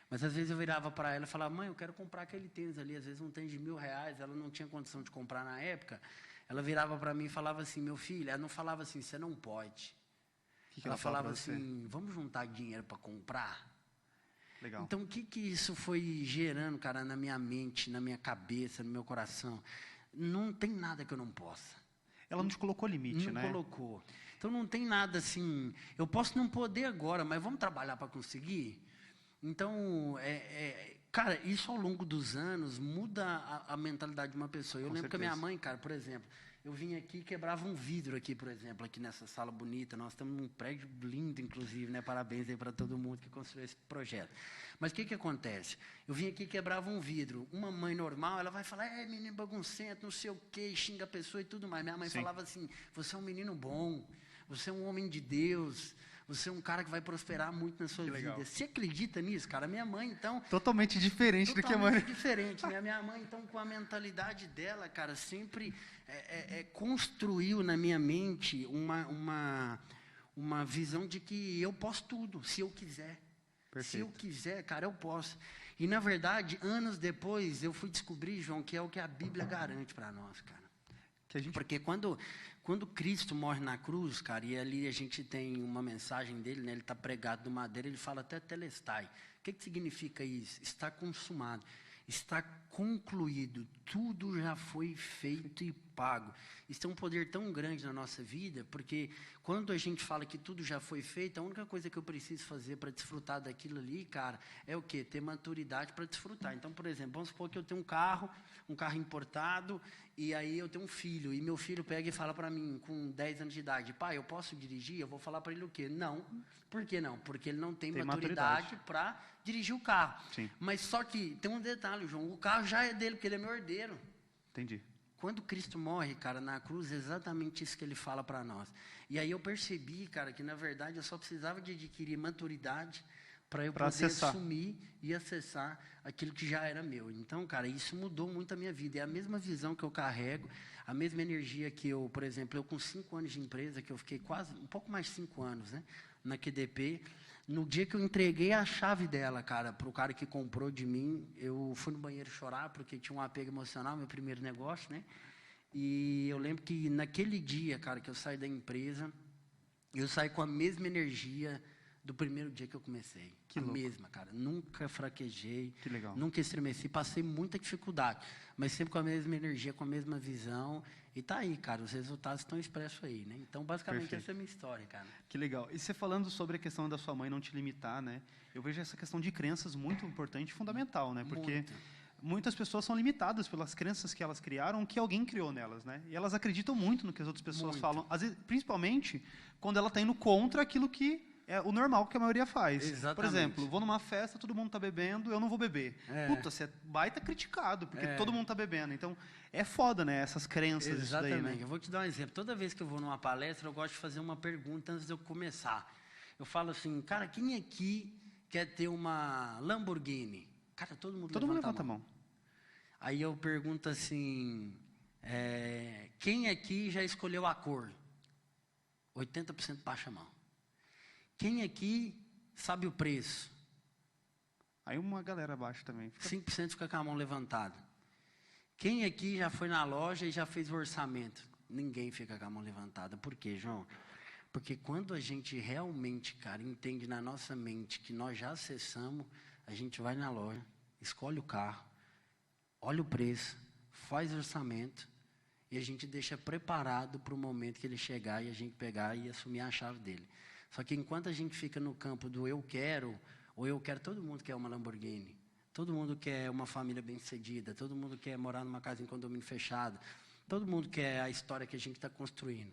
Mas às vezes eu virava para ela e falava, mãe, eu quero comprar aquele tênis ali, às vezes um tênis de R$1.000, ela não tinha condição de comprar na época. Ela virava para mim e falava assim, meu filho, ela não falava assim, você não pode. Que ela falava assim, vamos juntar dinheiro para comprar? Legal. Então, o que isso foi gerando, cara, na minha mente, na minha cabeça, no meu coração? Não tem nada que eu não possa. Ela não te colocou limite, né? Não colocou. Então, não tem nada assim, eu posso não poder agora, mas vamos trabalhar para conseguir? Então, cara, isso ao longo dos anos muda a mentalidade de uma pessoa. Eu lembro que a minha mãe, cara, por exemplo, eu vinha aqui e quebrava um vidro aqui, por exemplo, aqui nessa sala bonita. Nós estamos num prédio lindo, inclusive, né? Parabéns aí para todo mundo que construiu esse projeto. Mas o que acontece? Eu vinha aqui e quebrava um vidro. Uma mãe normal, ela vai falar, menino baguncento, não sei o quê, xinga a pessoa e tudo mais. Minha mãe falava assim, você é um menino bom, você é um homem de Deus, você é um cara que vai prosperar muito na sua vida. Você acredita nisso, cara? Minha mãe, então... Totalmente diferente do que a mãe... Totalmente diferente. Minha mãe, então, com a mentalidade dela, cara, sempre construiu na minha mente uma visão de que eu posso tudo, se eu quiser. Perfeito. Se eu quiser, cara, eu posso. E, na verdade, anos depois, eu fui descobrir, João, que é o que a Bíblia garante para nós, cara. Porque quando Cristo morre na cruz, cara, e ali a gente tem uma mensagem dele, né, ele está pregado no madeira, ele fala até telestai. O que significa isso? Está consumado, está concluído, tudo já foi feito e pago. Isso tem um poder tão grande na nossa vida, porque quando a gente fala que tudo já foi feito, a única coisa que eu preciso fazer para desfrutar daquilo ali, cara, é o quê? Ter maturidade para desfrutar. Então, por exemplo, vamos supor que eu tenho um carro importado, e aí eu tenho um filho, e meu filho pega e fala para mim, com 10 anos de idade, pai, eu posso dirigir? Eu vou falar para ele o quê? Não. Por que não? Porque ele não tem maturidade para dirigir o carro. Sim. Mas só que tem um detalhe, João, o carro já é dele, porque ele é meu herdeiro. Entendi. Quando Cristo morre, cara, na cruz, é exatamente isso que ele fala para nós. E aí eu percebi, cara, que na verdade eu só precisava de adquirir maturidade para eu poder assumir e acessar aquilo que já era meu. Então, cara, isso mudou muito a minha vida. É a mesma visão que eu carrego, a mesma energia que eu, por exemplo, eu com 5 anos de empresa, que eu fiquei quase, um pouco mais de 5 anos, né, na QDP, no dia que eu entreguei a chave dela, cara, para o cara que comprou de mim, eu fui no banheiro chorar, porque tinha um apego emocional, meu primeiro negócio, né? E eu lembro que naquele dia, cara, que eu saí da empresa, eu saí com a mesma energia do primeiro dia que eu comecei. Que louco. Mesma, cara. Nunca fraquejei. Que legal. Nunca estremeci. Passei muita dificuldade, mas sempre com a mesma energia, com a mesma visão. E tá aí, cara. Os resultados estão expressos aí, né? Então, basicamente, Perfeito. essa é a minha história, cara. Que legal. E você falando sobre a questão da sua mãe não te limitar, né? Eu vejo essa questão de crenças muito importante e fundamental, né? Porque muitas pessoas são limitadas pelas crenças que elas criaram, que alguém criou nelas, né? E elas acreditam muito no que as outras pessoas falam, às vezes, principalmente quando ela está indo contra aquilo que é o normal que a maioria faz. Exatamente. Por exemplo, vou numa festa, todo mundo está bebendo, eu não vou beber. Puta, você é baita criticado, porque todo mundo está bebendo. Então, é foda, né? Essas crenças. Exatamente. Isso daí, né? Eu vou te dar um exemplo. Toda vez que eu vou numa palestra, eu gosto de fazer uma pergunta antes de eu começar. Eu falo assim, cara, quem aqui quer ter uma Lamborghini? Cara, todo mundo levanta a mão. Aí eu pergunto assim, quem aqui já escolheu a cor? 80% baixa a mão. Quem aqui sabe o preço? Aí uma galera abaixo também. 5% fica com a mão levantada. Quem aqui já foi na loja e já fez o orçamento? Ninguém fica com a mão levantada. Por quê, João? Porque quando a gente realmente, cara, entende na nossa mente que nós já acessamos, a gente vai na loja, escolhe o carro, olha o preço, faz o orçamento e a gente deixa preparado para o momento que ele chegar e a gente pegar e assumir a chave dele. Só que enquanto a gente fica no campo do eu quero, ou eu quero, todo mundo quer uma Lamborghini, todo mundo quer uma família bem-sucedida, todo mundo quer morar numa casa em condomínio fechado, todo mundo quer a história que a gente está construindo.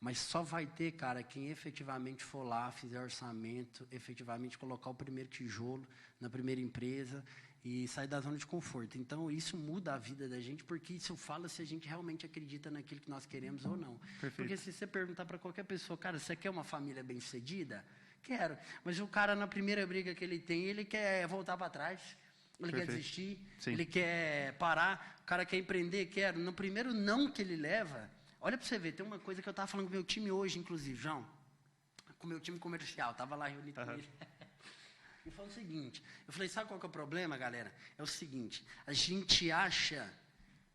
Mas só vai ter, cara, quem efetivamente for lá, fizer orçamento, efetivamente colocar o primeiro tijolo na primeira empresa e sair da zona de conforto. Então, isso muda a vida da gente, porque isso fala se a gente realmente acredita naquilo que nós queremos ou não. Perfeito. Porque se você perguntar para qualquer pessoa, cara, você quer uma família bem-sucedida? Quero. Mas o cara, na primeira briga que ele tem, ele quer voltar para trás, ele quer desistir, ele quer parar, o cara quer empreender, quero. No primeiro não que ele leva, olha para você ver, tem uma coisa que eu estava falando com o meu time hoje, inclusive, João, com o meu time comercial, estava lá reunido com ele. E foi o seguinte, eu falei, sabe qual que é o problema, galera? É o seguinte, a gente acha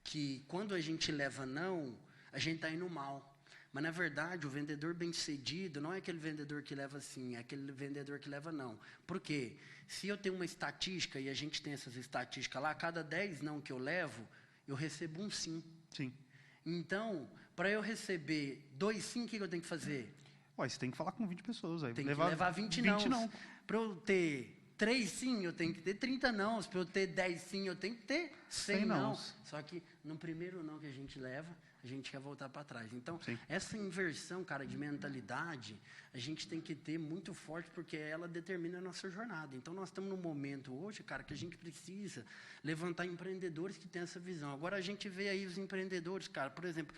que quando a gente leva não, a gente está indo mal. Mas, na verdade, o vendedor bem-sucedido não é aquele vendedor que leva sim, é aquele vendedor que leva não. Por quê? Se eu tenho uma estatística, e a gente tem essas estatísticas lá, a cada 10 não que eu levo, eu recebo um sim. Sim. Então, para eu receber 2 sim, o que eu tenho que fazer? Ué, você tem que falar com 20 pessoas. Aí. Tem que levar 20 não. Para eu ter 3 sim, eu tenho que ter 30 não. Para eu ter 10 sim, eu tenho que ter 100 não. Só que no primeiro não que a gente leva, a gente quer voltar para trás. Então, essa inversão, cara, de mentalidade, a gente tem que ter muito forte, porque ela determina a nossa jornada. Então, nós estamos num momento hoje, cara, que a gente precisa levantar empreendedores que têm essa visão. Agora, a gente vê aí os empreendedores, cara, por exemplo,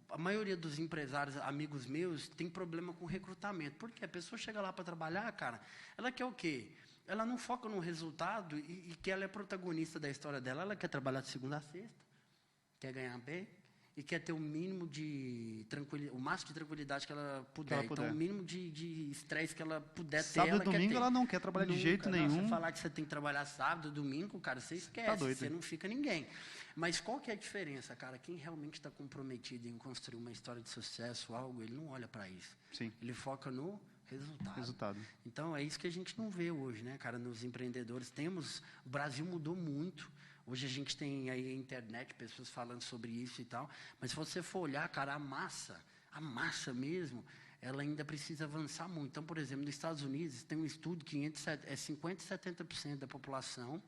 a maioria dos empresários, amigos meus, tem problema com recrutamento. Porque a pessoa chega lá para trabalhar, cara, ela quer o quê? Ela não foca no resultado e que ela é protagonista da história dela. Ela quer trabalhar de segunda a sexta, quer ganhar bem e quer ter o mínimo de tranquilidade, o máximo de tranquilidade que ela puder. Então, o mínimo de estresse que ela puder ter, sábado e domingo ela não quer trabalhar de jeito nenhum. Você falar que você tem que trabalhar sábado, domingo, cara, você esquece, você não fica ninguém. Mas qual que é a diferença, cara? Quem realmente está comprometido em construir uma história de sucesso, algo, ele não olha para isso. Sim. Ele foca no resultado. Então, é isso que a gente não vê hoje, né, cara, nos empreendedores. O Brasil mudou muito. Hoje a gente tem aí a internet, pessoas falando sobre isso e tal. Mas se você for olhar, cara, a massa mesmo, ela ainda precisa avançar muito. Então, por exemplo, nos Estados Unidos, tem um estudo que 50% e 70% da população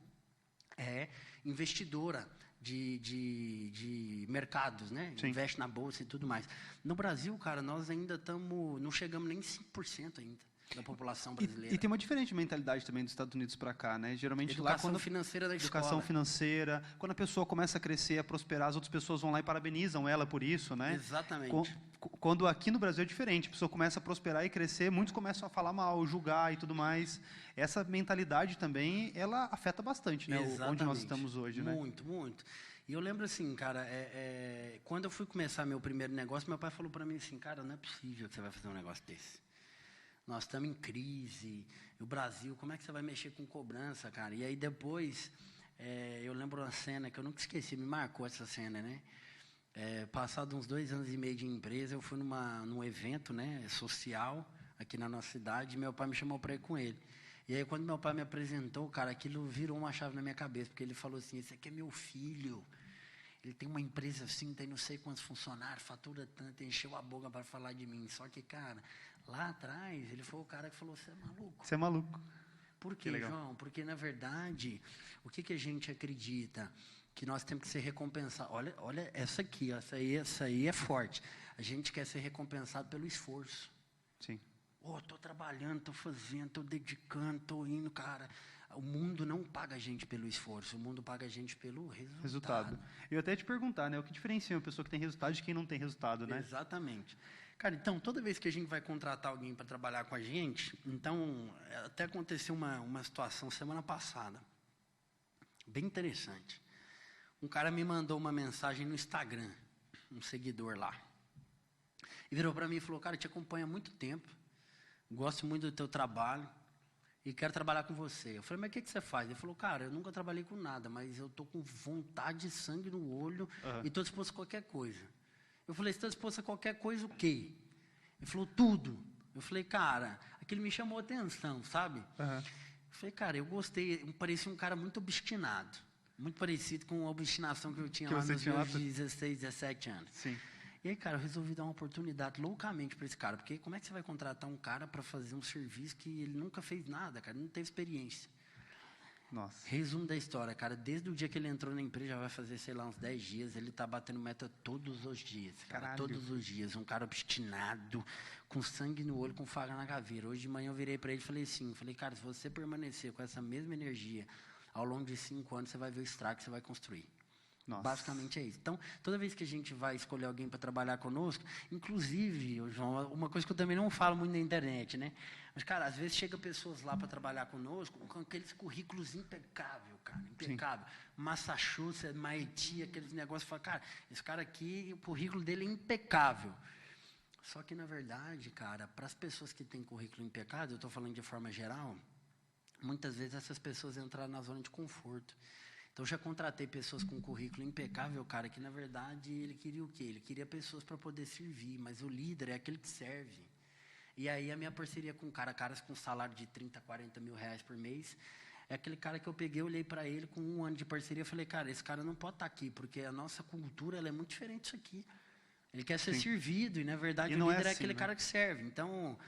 é investidora de mercados, né? Sim. Investe na bolsa e tudo mais. No Brasil, cara, nós ainda não chegamos nem 5% ainda da população brasileira. E tem uma diferente mentalidade também dos Estados Unidos para cá, né? Geralmente educação lá financeira da escola. Educação financeira. Quando a pessoa começa a crescer, a prosperar, as outras pessoas vão lá e parabenizam ela por isso, né? Exatamente. Quando aqui no Brasil é diferente, a pessoa começa a prosperar e crescer, muitos começam a falar mal, julgar e tudo mais. Essa mentalidade também, ela afeta bastante, né? Onde nós estamos hoje, né? Muito, muito. E eu lembro assim, cara, quando eu fui começar meu primeiro negócio, meu pai falou para mim assim, cara, não é possível que você vai fazer um negócio desse. Nós estamos em crise, e o Brasil, como é que você vai mexer com cobrança, cara? E aí depois, eu lembro uma cena que eu nunca esqueci, me marcou essa cena, né? Passado uns 2 anos e meio de empresa, eu fui num evento, né, social, aqui na nossa cidade, e meu pai me chamou para ir com ele. E aí, quando meu pai me apresentou, cara, aquilo virou uma chave na minha cabeça, porque ele falou assim, esse aqui é meu filho, ele tem uma empresa assim, tem não sei quantos funcionários, fatura tanto, encheu a boca para falar de mim. Só que, cara, lá atrás, ele foi o cara que falou, você é maluco. Você é maluco. Por quê, João? Porque, na verdade, o que a gente acredita? Que nós temos que ser recompensados. Olha essa aqui, essa aí é forte. A gente quer ser recompensado pelo esforço. Sim. Estou trabalhando, estou fazendo, estou dedicando, estou indo, cara. O mundo não paga a gente pelo esforço, o mundo paga a gente pelo resultado. Eu até te perguntar, né? O que diferencia uma pessoa que tem resultado de quem não tem resultado, né? Exatamente. Cara, então, toda vez que a gente vai contratar alguém para trabalhar com a gente, então, até aconteceu uma situação semana passada, bem interessante. Um cara me mandou uma mensagem no Instagram, um seguidor lá, e virou para mim e falou, cara, eu te acompanho há muito tempo, gosto muito do teu trabalho e quero trabalhar com você. Eu falei, mas o que você faz? Ele falou, cara, eu nunca trabalhei com nada, mas eu estou com vontade de sangue no olho e estou disposto a qualquer coisa. Eu falei, você está disposto a qualquer coisa o quê? Ele falou, tudo. Eu falei, cara, aquilo me chamou a atenção, sabe? Eu falei, cara, eu gostei, parecia um cara muito obstinado, muito parecido com a obstinação que eu tinha lá nos meus 16, 17 anos. Sim. E aí, cara, eu resolvi dar uma oportunidade loucamente para esse cara, porque como é que você vai contratar um cara para fazer um serviço que ele nunca fez nada, cara, ele não teve experiência. Nossa. Resumo da história, cara, desde o dia que ele entrou na empresa, já vai fazer, sei lá, uns 10 dias, ele tá batendo meta todos os dias, cara, todos os dias, um cara obstinado, com sangue no olho, com faca na caveira. Hoje de manhã eu virei para ele e falei assim, cara, se você permanecer com essa mesma energia ao longo de 5 anos, você vai ver o estrago que você vai construir. Nossa. Basicamente é isso. Então, toda vez que a gente vai escolher alguém para trabalhar conosco, inclusive, João, uma coisa que eu também não falo muito na internet, né? Mas, cara, às vezes chegam pessoas lá para trabalhar conosco com aqueles currículos impecáveis, cara, impecável. Sim. Massachusetts, MIT, aqueles negócios. Fala, cara, esse cara aqui, o currículo dele é impecável. Só que, na verdade, cara, para as pessoas que têm currículo impecável, eu estou falando de forma geral, muitas vezes essas pessoas entraram na zona de conforto. Então, já contratei pessoas com currículo impecável, cara, que, na verdade, ele queria o quê? Ele queria pessoas para poder servir, mas o líder é aquele que serve. E aí, a minha parceria com caras com salário de 30, 40 mil reais por mês, é aquele cara que eu peguei, olhei para ele com 1 ano de parceria, falei, cara, esse cara não pode estar aqui, porque a nossa cultura ela é muito diferente disso aqui. Ele quer ser servido, e, na verdade, o líder é aquele cara que serve. Então,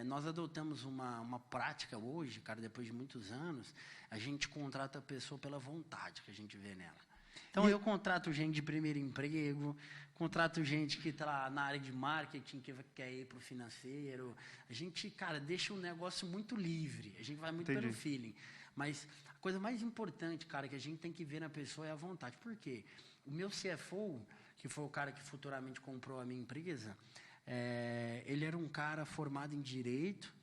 nós adotamos uma prática hoje, cara, depois de muitos anos, a gente contrata a pessoa pela vontade que a gente vê nela. Então, eu contrato gente de primeiro emprego, contrato gente que está na área de marketing, que quer ir para o financeiro. A gente, cara, deixa um negócio muito livre. A gente vai muito pelo feeling. Mas a coisa mais importante, cara, que a gente tem que ver na pessoa é a vontade. Por quê? O meu CFO, que foi o cara que futuramente comprou a minha empresa, ele era um cara formado em Direito,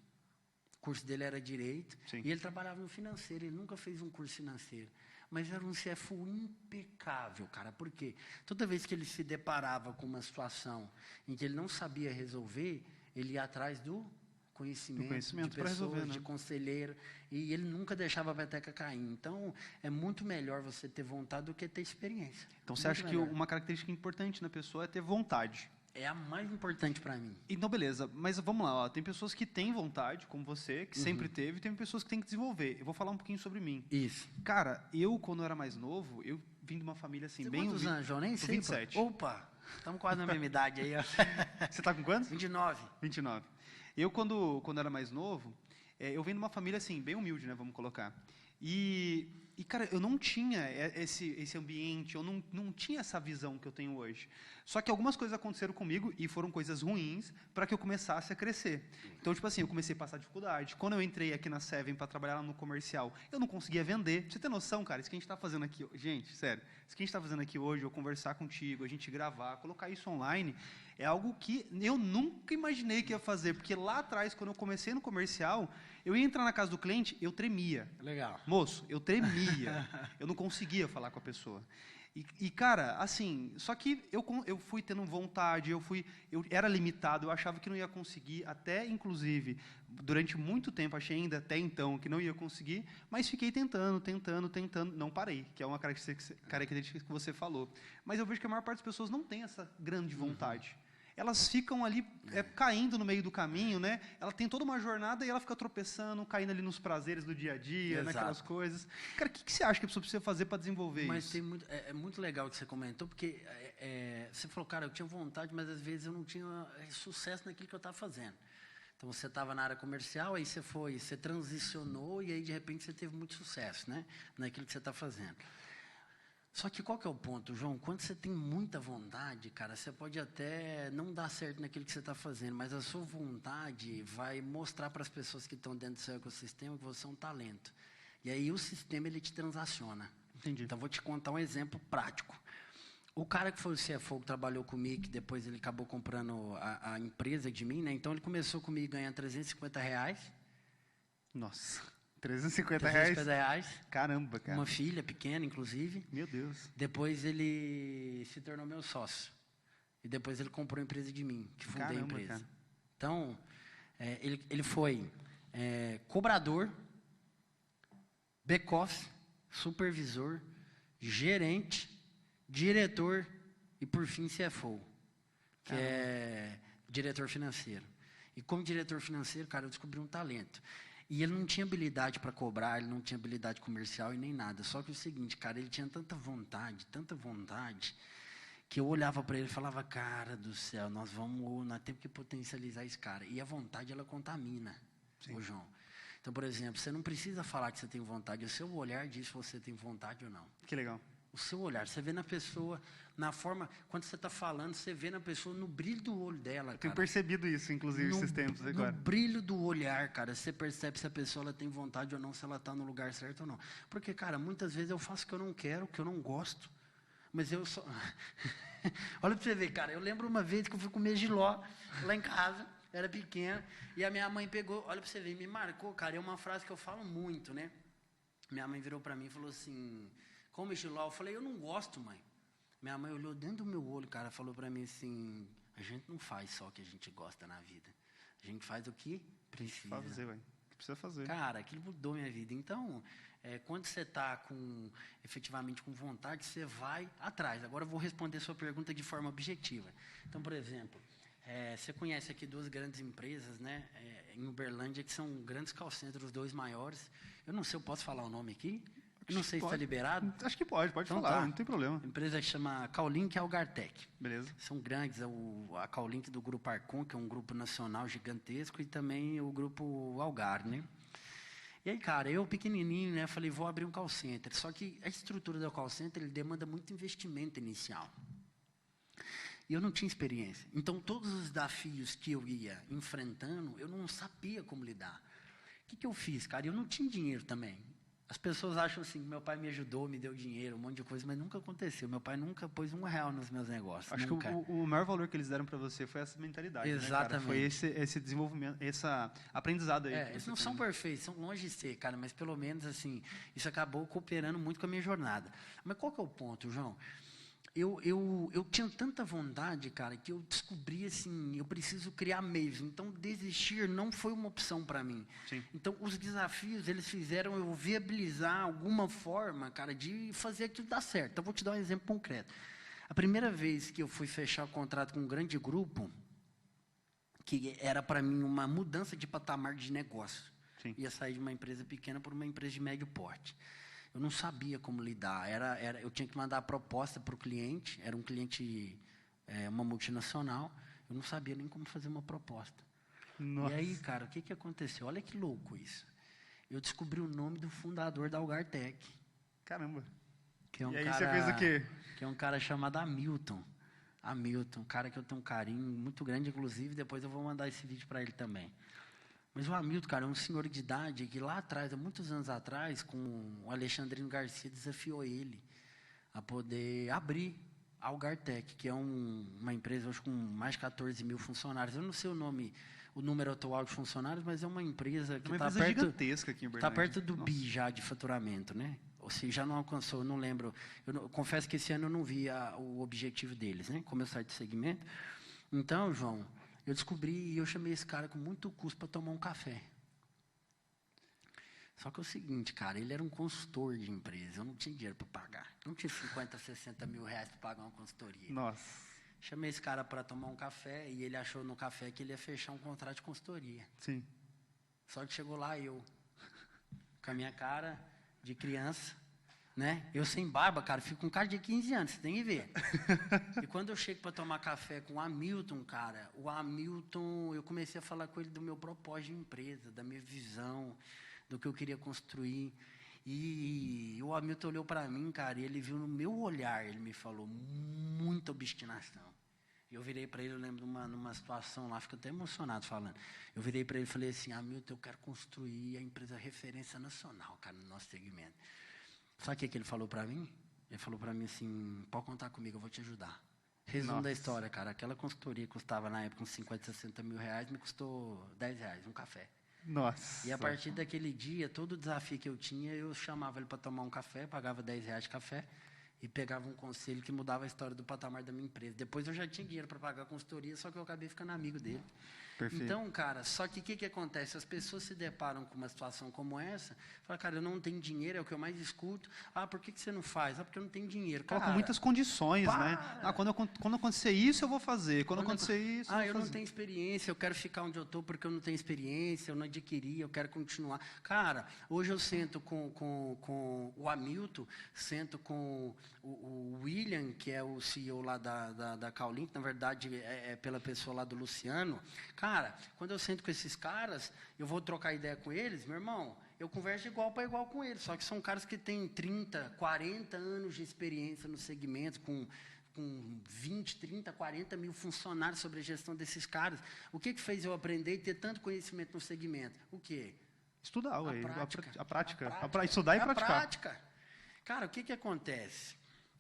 o curso dele era Direito, e ele trabalhava no financeiro, ele nunca fez um curso financeiro. Mas era um CFO impecável, cara. Por quê? Toda vez que ele se deparava com uma situação em que ele não sabia resolver, ele ia atrás do conhecimento de pessoas, de conselheiro, e ele nunca deixava a peteca cair. Então, é muito melhor você ter vontade do que ter experiência. Então, você acha que uma característica importante na pessoa é ter vontade? É a mais importante para mim. Então, beleza. Mas vamos lá. Ó. Tem pessoas que têm vontade, como você, que sempre teve, e tem pessoas que têm que desenvolver. Eu vou falar um pouquinho sobre mim. Isso. Cara, eu, quando eu era mais novo, eu vim de uma família assim, bem... Quantos anos, João? Nem sei. 27. Opa! Estamos quase na mesma idade aí, ó. Você tá com quantos? 29. 29. Eu, quando era mais novo, eu venho de uma família, assim, bem humilde, né, vamos colocar. E cara, eu não tinha esse ambiente, eu não tinha essa visão que eu tenho hoje. Só que algumas coisas aconteceram comigo e foram coisas ruins para que eu começasse a crescer. Então, tipo assim, eu comecei a passar dificuldade. Quando eu entrei aqui na Seven para trabalhar lá no comercial, eu não conseguia vender. Pra você ter noção, cara, isso que a gente está fazendo aqui... Gente, sério, isso que a gente está fazendo aqui hoje, eu conversar contigo, a gente gravar, colocar isso online, é algo que eu nunca imaginei que ia fazer. Porque lá atrás, quando eu comecei no comercial, eu ia entrar na casa do cliente, eu tremia. Legal. Moço, eu tremia. Eu não conseguia falar com a pessoa. E cara, assim, só que eu fui tendo vontade, eu era limitado, eu achava que não ia conseguir, até, inclusive, durante muito tempo, achei ainda até então que não ia conseguir, mas fiquei tentando, não parei, que é uma característica que você falou. Mas eu vejo que a maior parte das pessoas não tem essa grande vontade. Elas ficam ali caindo no meio do caminho, né? Ela tem toda uma jornada e ela fica tropeçando, caindo ali nos prazeres do dia a dia, Exato. naquelas coisas. Cara, o que você acha que a pessoa precisa fazer para desenvolver mas isso? Tem muito, é muito legal o que você comentou, porque você falou, cara, eu tinha vontade, mas às vezes eu não tinha sucesso naquilo que eu estava fazendo. Então, você estava na área comercial, aí você transicionou e aí, de repente, você teve muito sucesso, né? Naquilo que você está fazendo. Só que qual que é o ponto, João? Quando você tem muita vontade, cara, você pode até não dar certo naquilo que você está fazendo, mas a sua vontade vai mostrar para as pessoas que estão dentro do seu ecossistema que você é um talento. E aí o sistema, ele te transaciona. Entendi. Então, vou te contar um exemplo prático. O cara que foi o CFO, que trabalhou comigo, que depois ele acabou comprando a empresa de mim, né? Então, ele começou comigo ganhando R$350. Nossa... R$350? Caramba, cara. Uma filha pequena, inclusive. Meu Deus. Depois ele se tornou meu sócio. E depois ele comprou a empresa de mim, que fundei a empresa. Cara. Então, ele foi cobrador, back-office, supervisor, gerente, diretor e, por fim, CFO, que é diretor financeiro. E como diretor financeiro, cara, eu descobri um talento. E ele não tinha habilidade para cobrar, ele não tinha habilidade comercial e nem nada. Só que o seguinte, cara, ele tinha tanta vontade, que eu olhava para ele e falava, cara do céu, nós temos que potencializar esse cara. E a vontade, ela contamina, ô João. Então, por exemplo, você não precisa falar que você tem vontade, o seu olhar diz se você tem vontade ou não. Que legal. O seu olhar, você vê na pessoa, na forma, quando você está falando, você vê na pessoa, no brilho do olho dela, cara. Tenho percebido isso, inclusive, esses tempos agora. No brilho do olhar, cara, você percebe se a pessoa ela tem vontade ou não, se ela está no lugar certo ou não. Porque, cara, muitas vezes eu faço o que eu não quero, o que eu não gosto, mas eu só... Olha para você ver, cara, eu lembro uma vez que eu fui comer jiló lá em casa, era pequena, e a minha mãe pegou, olha para você ver, me marcou, cara, é uma frase que eu falo muito, né? Minha mãe virou para mim e falou assim... Come jiló? Eu falei, eu não gosto, mãe. Minha mãe olhou dentro do meu olho, cara, falou para mim assim, a gente não faz só o que a gente gosta na vida. A gente faz o que precisa. Fazer, ué. O que precisa fazer. Cara, aquilo mudou minha vida. Então, Quando você está efetivamente com vontade, você vai atrás. Agora eu vou responder sua pergunta de forma objetiva. Então, por exemplo, você conhece aqui duas grandes empresas, né, em Uberlândia, que são grandes call centers, os dois maiores. Eu não sei, eu posso falar o nome aqui? Eu não sei se está liberado. Acho que pode então falar, não tem problema. A empresa chama Callink e Algartec. Beleza. São grandes, a Callink do Grupo Arcon, que é um grupo nacional gigantesco, e também o Grupo Algar, né? E aí, cara, eu pequenininho, né, falei, vou abrir um call center. Só que a estrutura do call center, ele demanda muito investimento inicial. E eu não tinha experiência. Então, todos os desafios que eu ia enfrentando, eu não sabia como lidar. O que eu fiz, cara? Eu não tinha dinheiro também. As pessoas acham assim, meu pai me ajudou, me deu dinheiro, um monte de coisa, mas nunca aconteceu. Meu pai nunca pôs R$1 nos meus negócios. Acho nunca. que o maior valor que eles deram para você foi essa mentalidade, exatamente. Né, cara? Foi esse desenvolvimento, esse aprendizado aí. Eles não são perfeitos, são longe de ser, cara, mas pelo menos assim, isso acabou cooperando muito com a minha jornada. Mas qual que é o ponto, João? Eu tinha tanta vontade, cara, que eu descobri assim, eu preciso criar meios. Então, desistir não foi uma opção para mim. Sim. Então, os desafios, eles fizeram eu viabilizar alguma forma, cara, de fazer aquilo dar certo. Então, vou te dar um exemplo concreto. A primeira vez que eu fui fechar o contrato com um grande grupo, que era para mim uma mudança de patamar de negócio. Sim. Ia sair de uma empresa pequena para uma empresa de médio porte. Eu não sabia como lidar. Eu tinha que mandar a proposta para o cliente. Era um cliente, uma multinacional. Eu não sabia nem como fazer uma proposta. Nossa. E aí, cara, o que aconteceu? Olha que louco isso. Eu descobri o nome do fundador da Algartec. Caramba. Que é um e aí cara, você fez o quê? Que é um cara chamado Hamilton. Hamilton, um cara que eu tenho um carinho muito grande, inclusive, depois eu vou mandar esse vídeo para ele também. Mas o Hamilton, cara, é um senhor de idade que lá atrás, há muitos anos atrás, com o Alexandrino Garcia, desafiou ele a poder abrir a Algartec, que é uma empresa hoje com mais de 14 mil funcionários. Eu não sei o número atual de funcionários, mas é uma empresa que está perto, gigantesca aqui em Uberlândia. Tá perto do bi já de faturamento, né? Ou seja, já não alcançou, eu não lembro. Confesso que esse ano eu não vi o objetivo deles, né? Como eu saí de segmento. Então, João, eu descobri e eu chamei esse cara com muito custo para tomar um café. Só que é o seguinte, cara, ele era um consultor de empresa, eu não tinha dinheiro para pagar. Não tinha 50, 60 mil reais para pagar uma consultoria. Nossa. Chamei esse cara para tomar um café e ele achou no café que ele ia fechar um contrato de consultoria. Sim. Só que chegou lá eu, com a minha cara de criança, né? Eu sem barba, cara, fico com cara de 15 anos, você tem que ver. E quando eu chego para tomar café com o Hamilton, cara, o Hamilton, eu comecei a falar com ele do meu propósito de empresa, da minha visão, do que eu queria construir. E o Hamilton olhou para mim, cara, e ele viu no meu olhar, ele me falou, muita obstinação. E eu virei para ele, eu lembro numa situação lá, fico até emocionado falando. Eu virei para ele e falei assim, Hamilton, eu quero construir a empresa referência nacional, cara, no nosso segmento. Sabe o que ele falou para mim? Ele falou para mim assim, pode contar comigo, eu vou te ajudar. Resumo da história, cara. Aquela consultoria custava na época uns 50, 60 mil reais, me custou R$10, um café. Nossa. E a partir daquele dia, todo o desafio que eu tinha, eu chamava ele para tomar um café, pagava R$10 de café e pegava um conselho que mudava a história do patamar da minha empresa. Depois eu já tinha dinheiro para pagar a consultoria, só que eu acabei ficando amigo dele. Perfeito. Então, cara, só que o que acontece? As pessoas se deparam com uma situação como essa, falam, cara, eu não tenho dinheiro, é o que eu mais escuto. Ah, por que você não faz? Ah, porque eu não tenho dinheiro. Cara, coloca muitas condições, né? Ah, quando acontecer isso, eu vou fazer. Quando acontecer isso, eu não tenho experiência, eu quero ficar onde eu estou porque eu não tenho experiência, eu não adquiri, eu quero continuar. Cara, hoje eu sento com o Hamilton, sento com o William, que é o CEO lá da Callink, na verdade é pela pessoa lá do Luciano. Cara, quando eu sento com esses caras, eu vou trocar ideia com eles, meu irmão, eu converso de igual para igual com eles, só que são caras que têm 30, 40 anos de experiência no segmento, com 20, 30, 40 mil funcionários sobre a gestão desses caras. O que fez eu aprender e ter tanto conhecimento no segmento? O quê? Estudar, a prática. Estudar e praticar. A prática. Cara, o que acontece?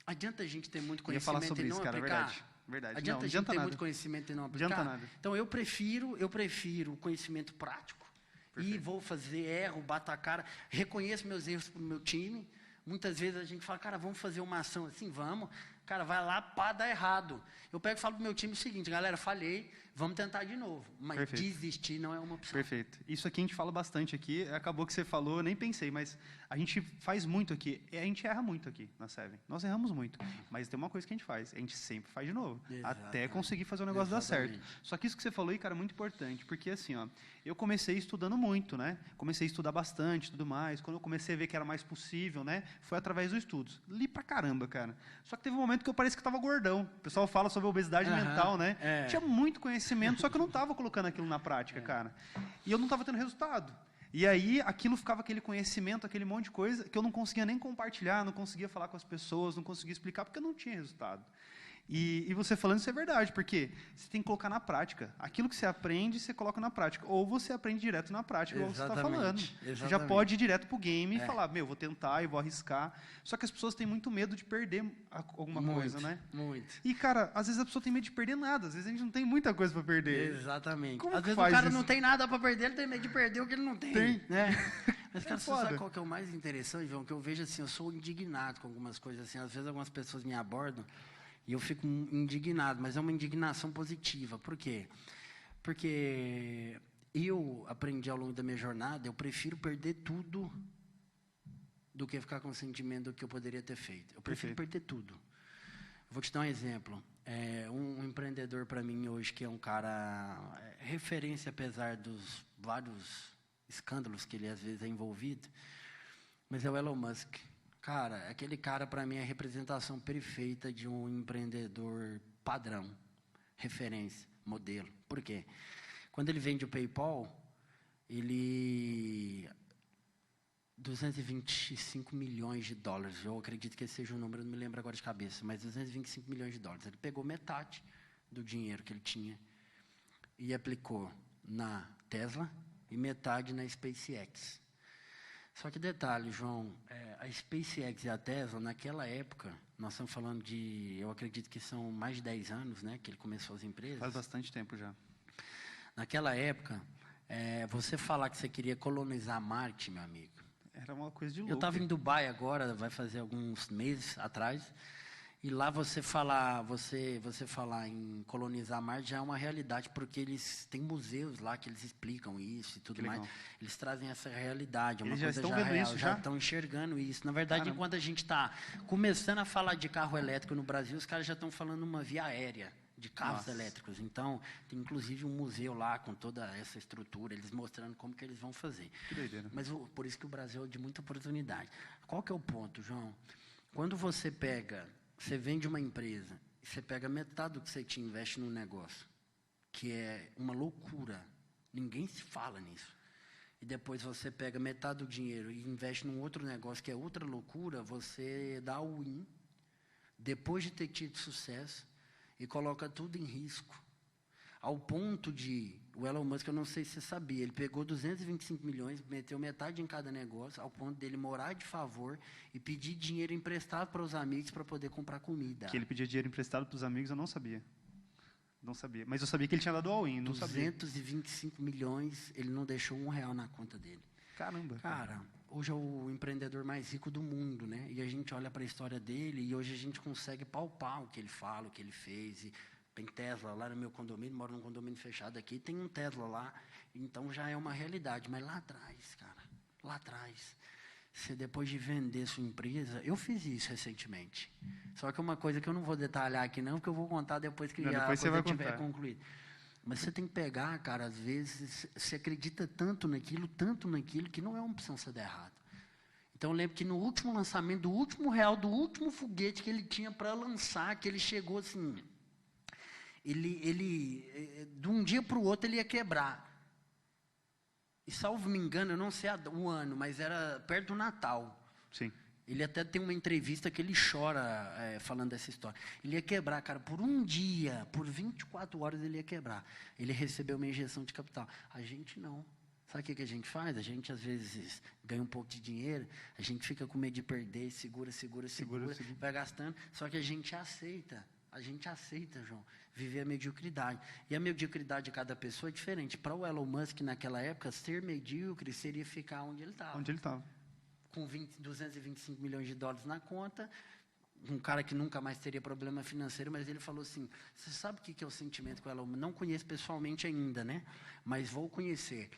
Adianta a gente ter muito conhecimento e não aplicar? Verdade. Adianta a gente ter muito conhecimento e não aplicar? Adianta nada. Então, eu prefiro o conhecimento prático. Perfeito. E vou fazer, erro, bato a cara, reconheço meus erros para o meu time. Muitas vezes a gente fala, cara, vamos fazer uma ação assim, vamos. Cara, vai lá, pá, dá errado. Eu pego e falo pro meu time o seguinte, galera, falhei, vamos tentar de novo. Mas Perfeito. desistir não é uma opção. Perfeito. Isso aqui a gente fala bastante aqui. Acabou que você falou, eu nem pensei, mas a gente faz muito aqui. A gente erra muito aqui na Seven. Nós erramos muito. Mas tem uma coisa que a gente sempre faz de novo. Exatamente. Até conseguir fazer o negócio dar certo. Só que isso que você falou aí, cara, é muito importante. Porque assim, ó, eu comecei estudando muito, né? Comecei a estudar bastante e tudo mais. Quando eu comecei a ver que era mais possível, né? Foi através dos estudos. Li pra caramba, cara. Só que teve um momento que eu parecia que estava gordão. O pessoal fala sobre obesidade mental, né? Tinha muito conhecimento, só que eu não estava colocando aquilo na prática, cara. E eu não estava tendo resultado. E aí, aquilo ficava aquele conhecimento, aquele monte de coisa, que eu não conseguia nem compartilhar, não conseguia falar com as pessoas, não conseguia explicar, porque eu não tinha resultado. E você falando isso é verdade, porque você tem que colocar na prática. Aquilo que você aprende, você coloca na prática. Ou você aprende direto na prática, igual você está falando. Você já pode ir direto para o game e falar, vou tentar e vou arriscar. Só que as pessoas têm muito medo de perder alguma coisa, né? Muito. E, cara, às vezes a pessoa tem medo de perder nada. Às vezes a gente não tem muita coisa para perder. Exatamente. Como às vezes o cara não tem nada para perder, ele tem medo de perder o que ele não tem. Né? Mas, cara, você sabe qual que é o mais interessante, João? Que eu vejo assim, eu sou indignado com algumas coisas assim. Às vezes algumas pessoas me abordam e eu fico indignado, mas é uma indignação positiva. Por quê? Porque eu aprendi ao longo da minha jornada, eu prefiro perder tudo do que ficar com o sentimento do que eu poderia ter feito. Eu prefiro perder tudo. Eu vou te dar um exemplo. Um empreendedor para mim hoje, que é um cara referência, apesar dos vários escândalos que ele às vezes é envolvido, mas é o Elon Musk. Cara, aquele cara, para mim, é a representação perfeita de um empreendedor padrão, referência, modelo. Por quê? Quando ele vende o PayPal, ele... 225 milhões de dólares, eu acredito que esse seja o número, não me lembro agora de cabeça, mas 225 milhões de dólares. Ele pegou metade do dinheiro que ele tinha e aplicou na Tesla e metade na SpaceX. Só que detalhe, João, a SpaceX e a Tesla, naquela época, nós estamos falando de, eu acredito que são mais de 10 anos, né, que ele começou as empresas. Faz bastante tempo já. Naquela época, você falar que você queria colonizar Marte, meu amigo. Era uma coisa de louco. Eu estava em Dubai agora, vai fazer alguns meses atrás, e lá você falar em colonizar Marte já é uma realidade, porque eles têm museus lá que eles explicam isso e tudo mais. Eles trazem essa realidade, é uma coisa já real, já estão enxergando isso. Na verdade, enquanto a gente está começando a falar de carro elétrico no Brasil, os caras já estão falando uma via aérea de carros elétricos. Então, tem inclusive um museu lá com toda essa estrutura, eles mostrando como que eles vão fazer. Que doideira. Mas por isso que o Brasil é de muita oportunidade. Qual que é o ponto, João? Quando você vende uma empresa, e você pega metade do que você te investe num negócio, que é uma loucura, ninguém se fala nisso, e depois você pega metade do dinheiro e investe num outro negócio que é outra loucura, você dá o win, depois de ter tido sucesso, e coloca tudo em risco. Ao ponto de, o Elon Musk, eu não sei se você sabia, ele pegou 225 milhões, meteu metade em cada negócio, ao ponto dele morar de favor e pedir dinheiro emprestado para os amigos para poder comprar comida. Que ele pedia dinheiro emprestado para os amigos, eu não sabia. Não sabia. Mas eu sabia que ele tinha dado all-in, não sabia. 225 milhões, ele não deixou R$1 na conta dele. Caramba. Cara, hoje é o empreendedor mais rico do mundo, né? E a gente olha para a história dele e hoje a gente consegue palpar o que ele fala, o que ele fez. E tem Tesla lá no meu condomínio, moro num condomínio fechado aqui, tem um Tesla lá, então já é uma realidade. Mas lá atrás, cara, lá atrás, você depois de vender sua empresa, eu fiz isso recentemente. Só que é uma coisa que eu não vou detalhar aqui não, porque eu vou contar depois que a coisa tiver concluído. Mas você tem que pegar, cara, às vezes, você acredita tanto naquilo, que não é uma opção você dar errado. Então, eu lembro que no último lançamento, do último real, do último foguete que ele tinha para lançar, que ele chegou assim, de um dia para o outro, ele ia quebrar. E, salvo me engano, eu não sei o ano, mas era perto do Natal. Sim. Ele até tem uma entrevista que ele chora falando dessa história. Ele ia quebrar, cara, por um dia, por 24 horas ele ia quebrar. Ele recebeu uma injeção de capital. A gente não. Sabe o que a gente faz? A gente, às vezes, ganha um pouco de dinheiro, a gente fica com medo de perder, segura, vai gastando, só que a gente aceita, João, viver a mediocridade. E a mediocridade de cada pessoa é diferente. Para o Elon Musk, naquela época, ser medíocre seria ficar onde ele estava. Onde ele estava. Com 225 milhões de dólares na conta, um cara que nunca mais teria problema financeiro, mas ele falou assim, você sabe o que é o sentimento com ela? Eu não conheço pessoalmente ainda, né? Mas vou conhecer.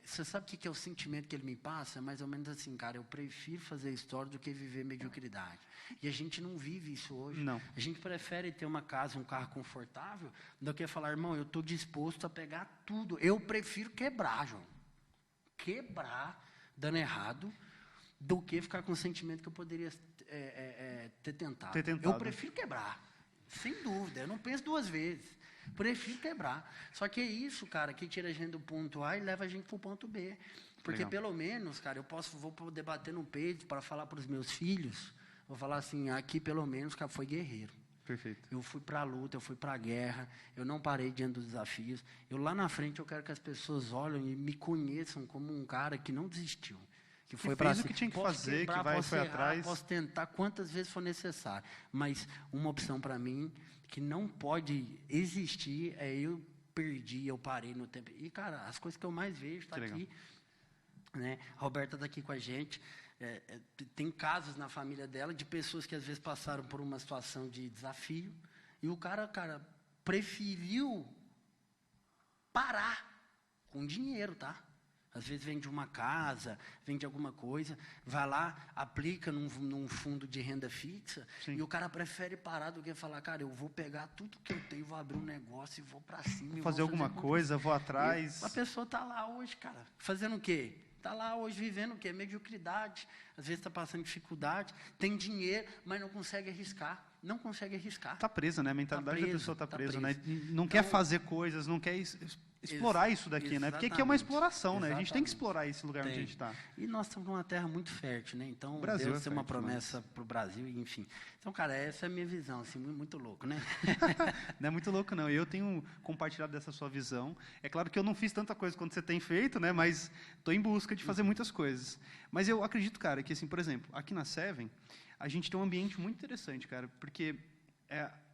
Você sabe o que é o sentimento que ele me passa? É mais ou menos assim, cara, eu prefiro fazer história do que viver mediocridade. E a gente não vive isso hoje. Não. A gente prefere ter uma casa, um carro confortável, do que falar, irmão, eu estou disposto a pegar tudo. Eu prefiro quebrar, João. Quebrar, dando errado, do que ficar com o sentimento que eu poderia ter tentado. Eu prefiro quebrar, sem dúvida. Eu não penso duas vezes. Prefiro quebrar. Só que é isso, cara, que tira a gente do ponto A e leva a gente para o ponto B. Porque, pelo menos, cara, vou poder bater no peito para falar para os meus filhos, vou falar assim, aqui, pelo menos, cara, foi guerreiro. Perfeito. Eu fui para a luta, eu fui para a guerra, eu não parei diante dos desafios. Lá na frente, eu quero que as pessoas olhem e me conheçam como um cara que não desistiu. Que foi fez o que tinha que fazer, que foi atrás. Posso tentar quantas vezes for necessário. Mas uma opção para mim que não pode existir é eu perdi, eu parei no tempo. E, cara, as coisas que eu mais vejo está aqui. Né? A Roberta está aqui com a gente. Tem casos na família dela de pessoas que às vezes passaram por uma situação de desafio e o cara, preferiu parar com dinheiro, tá? Às vezes vende uma casa, vende alguma coisa, vai lá, aplica num fundo de renda fixa. Sim. E o cara prefere parar do que falar, cara, eu vou pegar tudo que eu tenho, vou abrir um negócio e vou para cima. Vou fazer alguma coisa, vou atrás. E a pessoa está lá hoje, cara, fazendo o quê? Está lá hoje vivendo o quê? Mediocridade. Às vezes está passando dificuldade, tem dinheiro, mas não consegue arriscar. Não consegue arriscar. Está presa, né? A mentalidade da pessoa está presa, né? Não quer fazer coisas, não quer explorar isso daqui, né? Porque aqui é uma exploração, né? A gente tem que explorar esse lugar onde a gente está. E nós estamos numa terra muito fértil, né? Então, Deus tem uma promessa para o Brasil, enfim. Então, cara, essa é a minha visão, assim, muito louco, né? Não é muito louco, não. Eu tenho compartilhado dessa sua visão. É claro que eu não fiz tanta coisa quanto você tem feito, né? Mas estou em busca de fazer muitas coisas. Mas eu acredito, cara, que, assim, por exemplo, aqui na Seven, a gente tem um ambiente muito interessante, cara, porque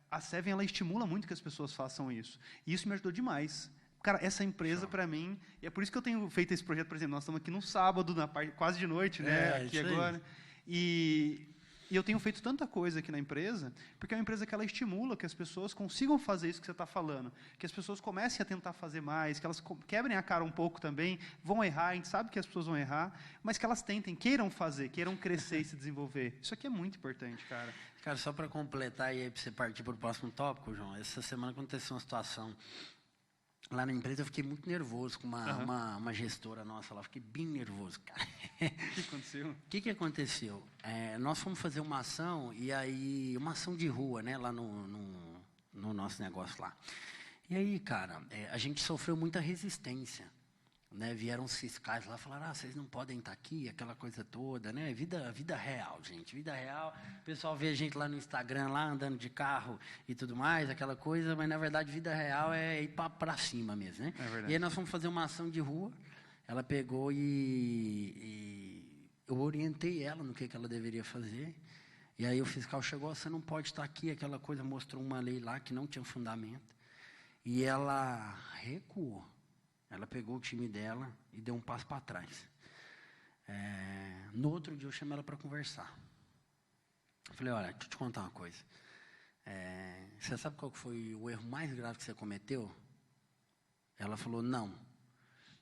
a Seven, ela estimula muito que as pessoas façam isso. E isso me ajudou demais. Cara, essa empresa, para mim, e é por isso que eu tenho feito esse projeto, por exemplo, nós estamos aqui no sábado, quase de noite, né? Aqui agora. E eu tenho feito tanta coisa aqui na empresa, porque é uma empresa que ela estimula que as pessoas consigam fazer isso que você está falando, que as pessoas comecem a tentar fazer mais, que elas quebrem a cara um pouco também, vão errar, a gente sabe que as pessoas vão errar, mas que elas tentem, queiram fazer, queiram crescer e se desenvolver. Isso aqui é muito importante, cara. Cara, só para completar e aí para você partir para o próximo tópico, João, essa semana aconteceu uma situação lá na empresa, eu fiquei muito nervoso com uma gestora nossa lá, fiquei bem nervoso, cara. O que aconteceu? O que aconteceu? Nós fomos fazer uma ação, e aí, uma ação de rua, né, lá no nosso negócio lá. E aí, cara, a gente sofreu muita resistência, né? Vieram os fiscais lá, falaram, vocês não podem estar aqui, aquela coisa toda, né? Vida real, gente, vida real. O pessoal vê a gente lá no Instagram, lá andando de carro e tudo mais, aquela coisa, mas na verdade vida real é ir para cima mesmo, né? E aí nós fomos fazer uma ação de rua, ela pegou e eu orientei ela no que ela deveria fazer, e aí o fiscal chegou, você não pode estar aqui, aquela coisa, mostrou uma lei lá que não tinha fundamento, e ela recuou. Ela pegou o time dela e deu um passo para trás. No outro dia, eu chamei ela para conversar. Eu falei, olha, deixa eu te contar uma coisa. Você sabe qual foi o erro mais grave que você cometeu? Ela falou, não.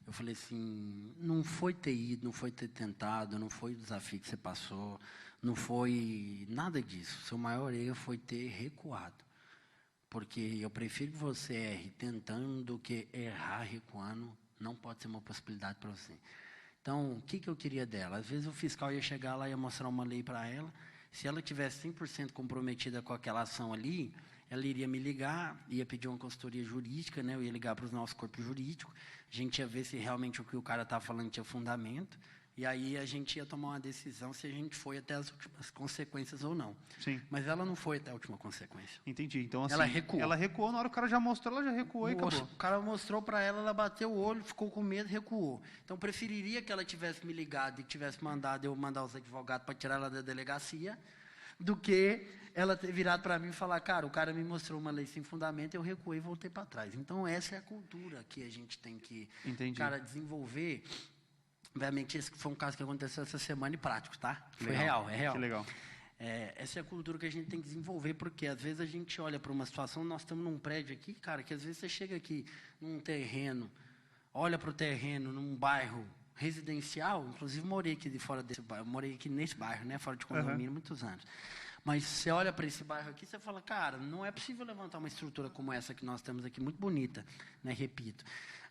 Eu falei assim, não foi ter ido, não foi ter tentado, não foi o desafio que você passou, não foi nada disso. O seu maior erro foi ter recuado. Porque eu prefiro que você erre tentando do que errar recuando. Não pode ser uma possibilidade para você. Então, o que eu queria dela? Às vezes o fiscal ia chegar lá e ia mostrar uma lei para ela. Se ela tivesse 100% comprometida com aquela ação ali, ela iria me ligar, ia pedir uma consultoria jurídica, né? Eu ia ligar para os nossos corpos jurídicos. A gente ia ver se realmente o que o cara estava falando tinha fundamento. E aí a gente ia tomar uma decisão se a gente foi até as últimas consequências ou não. Sim. Mas ela não foi até a última consequência. Entendi. Então, assim, ela recuou. Ela recuou, na hora que o cara já mostrou, ela já recuou e acabou. O cara mostrou para ela, ela bateu o olho, ficou com medo, recuou. Então, preferiria que ela tivesse me ligado e tivesse mandado eu mandar os advogados para tirar ela da delegacia, do que ela ter virado para mim e falar, cara, o cara me mostrou uma lei sem fundamento, eu recuei e voltei para trás. Então, essa é a cultura que a gente tem que, cara, desenvolver. Obviamente, esse foi um caso que aconteceu essa semana e prático, tá? Foi real, é real. Que legal. Essa é a cultura que a gente tem que desenvolver, porque às vezes a gente olha para uma situação, nós estamos num prédio aqui, cara, que às vezes você chega aqui num terreno, olha para o terreno, num bairro residencial, inclusive morei aqui de fora desse bairro, morei aqui nesse bairro, né, fora de condomínio, muitos anos. Mas você olha para esse bairro aqui, você fala, cara, não é possível levantar uma estrutura como essa que nós temos aqui, muito bonita, né, repito.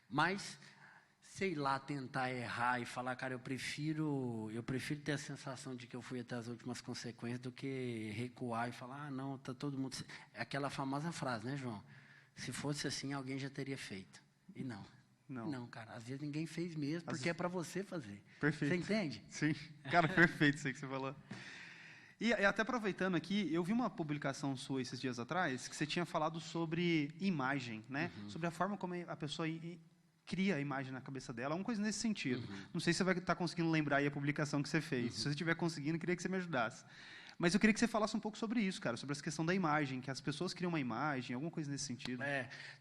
Mas, sei lá, tentar errar e falar, cara, eu prefiro ter a sensação de que eu fui até as últimas consequências do que recuar e falar, não, tá todo mundo... Aquela famosa frase, né, João? Se fosse assim, alguém já teria feito. E não. Não, cara, às vezes ninguém fez mesmo, porque é para você fazer. Perfeito. Você entende? Sim. Cara, perfeito isso aí que você falou. E até aproveitando aqui, eu vi uma publicação sua esses dias atrás, que você tinha falado sobre imagem, né? Sobre a forma como a pessoa cria a imagem na cabeça dela, alguma coisa nesse sentido. Não sei se você vai estar conseguindo lembrar aí a publicação que você fez. Se você estiver conseguindo, eu queria que você me ajudasse. Mas eu queria que você falasse um pouco sobre isso, cara, sobre essa questão da imagem, que as pessoas criam uma imagem, alguma coisa nesse sentido.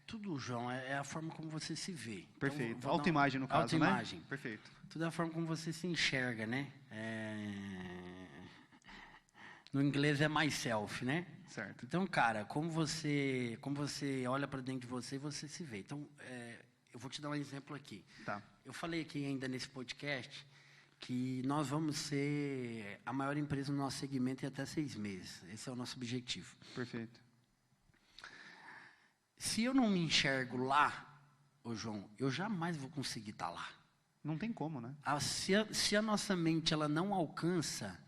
Tudo, João, é a forma como você se vê. Perfeito. Então, autoimagem, no caso, né? Autoimagem. Perfeito. Tudo é a forma como você se enxerga, né? No inglês é myself, né? Certo. Então, cara, como você olha para dentro de você, você se vê. Então, eu vou te dar um exemplo aqui. Tá. Eu falei aqui ainda nesse podcast que nós vamos ser a maior empresa no nosso segmento em até 6 meses. Esse é o nosso objetivo. Perfeito. Se eu não me enxergo lá, ô João, eu jamais vou conseguir estar lá. Não tem como, né? Se a nossa mente ela não alcança,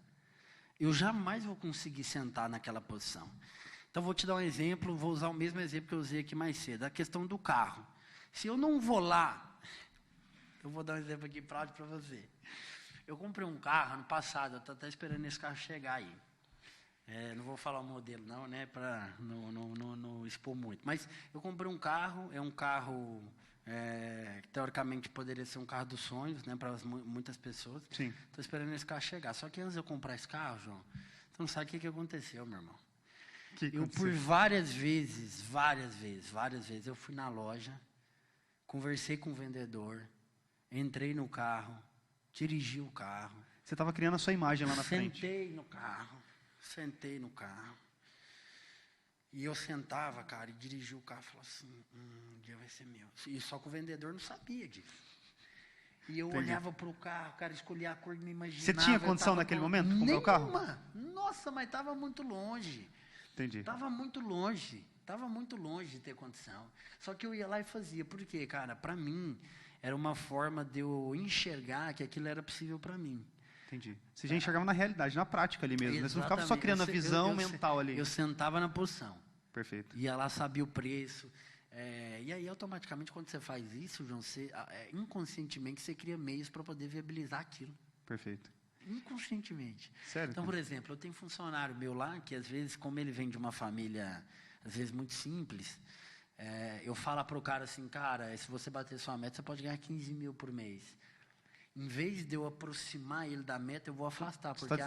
eu jamais vou conseguir sentar naquela posição. Então, vou te dar um exemplo, vou usar o mesmo exemplo que eu usei aqui mais cedo, a questão do carro. Se eu não vou lá, eu vou dar um exemplo aqui prático para você. Eu comprei um carro ano passado, eu estou até esperando esse carro chegar aí. Não vou falar o modelo não, né, para não expor muito. Mas eu comprei um carro, é um carro que teoricamente poderia ser um carro dos sonhos, né, para muitas pessoas. Sim. Estou esperando esse carro chegar. Só que antes de eu comprar esse carro, João, você não sabe o que aconteceu, meu irmão. Por várias vezes, eu fui na loja, conversei com o vendedor, entrei no carro, dirigi o carro. Você estava criando a sua imagem lá na frente. Sentei no carro. E eu sentava, cara, e dirigia o carro e falava assim, um dia vai ser meu. E só que o vendedor não sabia disso. E eu olhava para o carro, cara, escolhia a cor que me imaginava. Você tinha condição naquele momento de comprar o carro? Nossa, mas estava muito longe. Entendi. Estava muito longe de ter condição. Só que eu ia lá e fazia. Por quê, cara? Para mim, era uma forma de eu enxergar que aquilo era possível para mim. Entendi. Você já enxergava na realidade, na prática ali mesmo. Né? Você não ficava só criando a visão mental ali. Eu sentava na posição. Perfeito. Ia lá, sabia o preço. E aí, automaticamente, quando você faz isso, João, inconscientemente, você cria meios para poder viabilizar aquilo. Perfeito. Inconscientemente. Sério? Então, por exemplo, eu tenho um funcionário meu lá, que às vezes, como ele vem de uma família, às vezes, muito simples, eu falo para o cara assim, cara, se você bater sua meta, você pode ganhar 15 mil por mês. Em vez de eu aproximar ele da meta, eu vou afastar, porque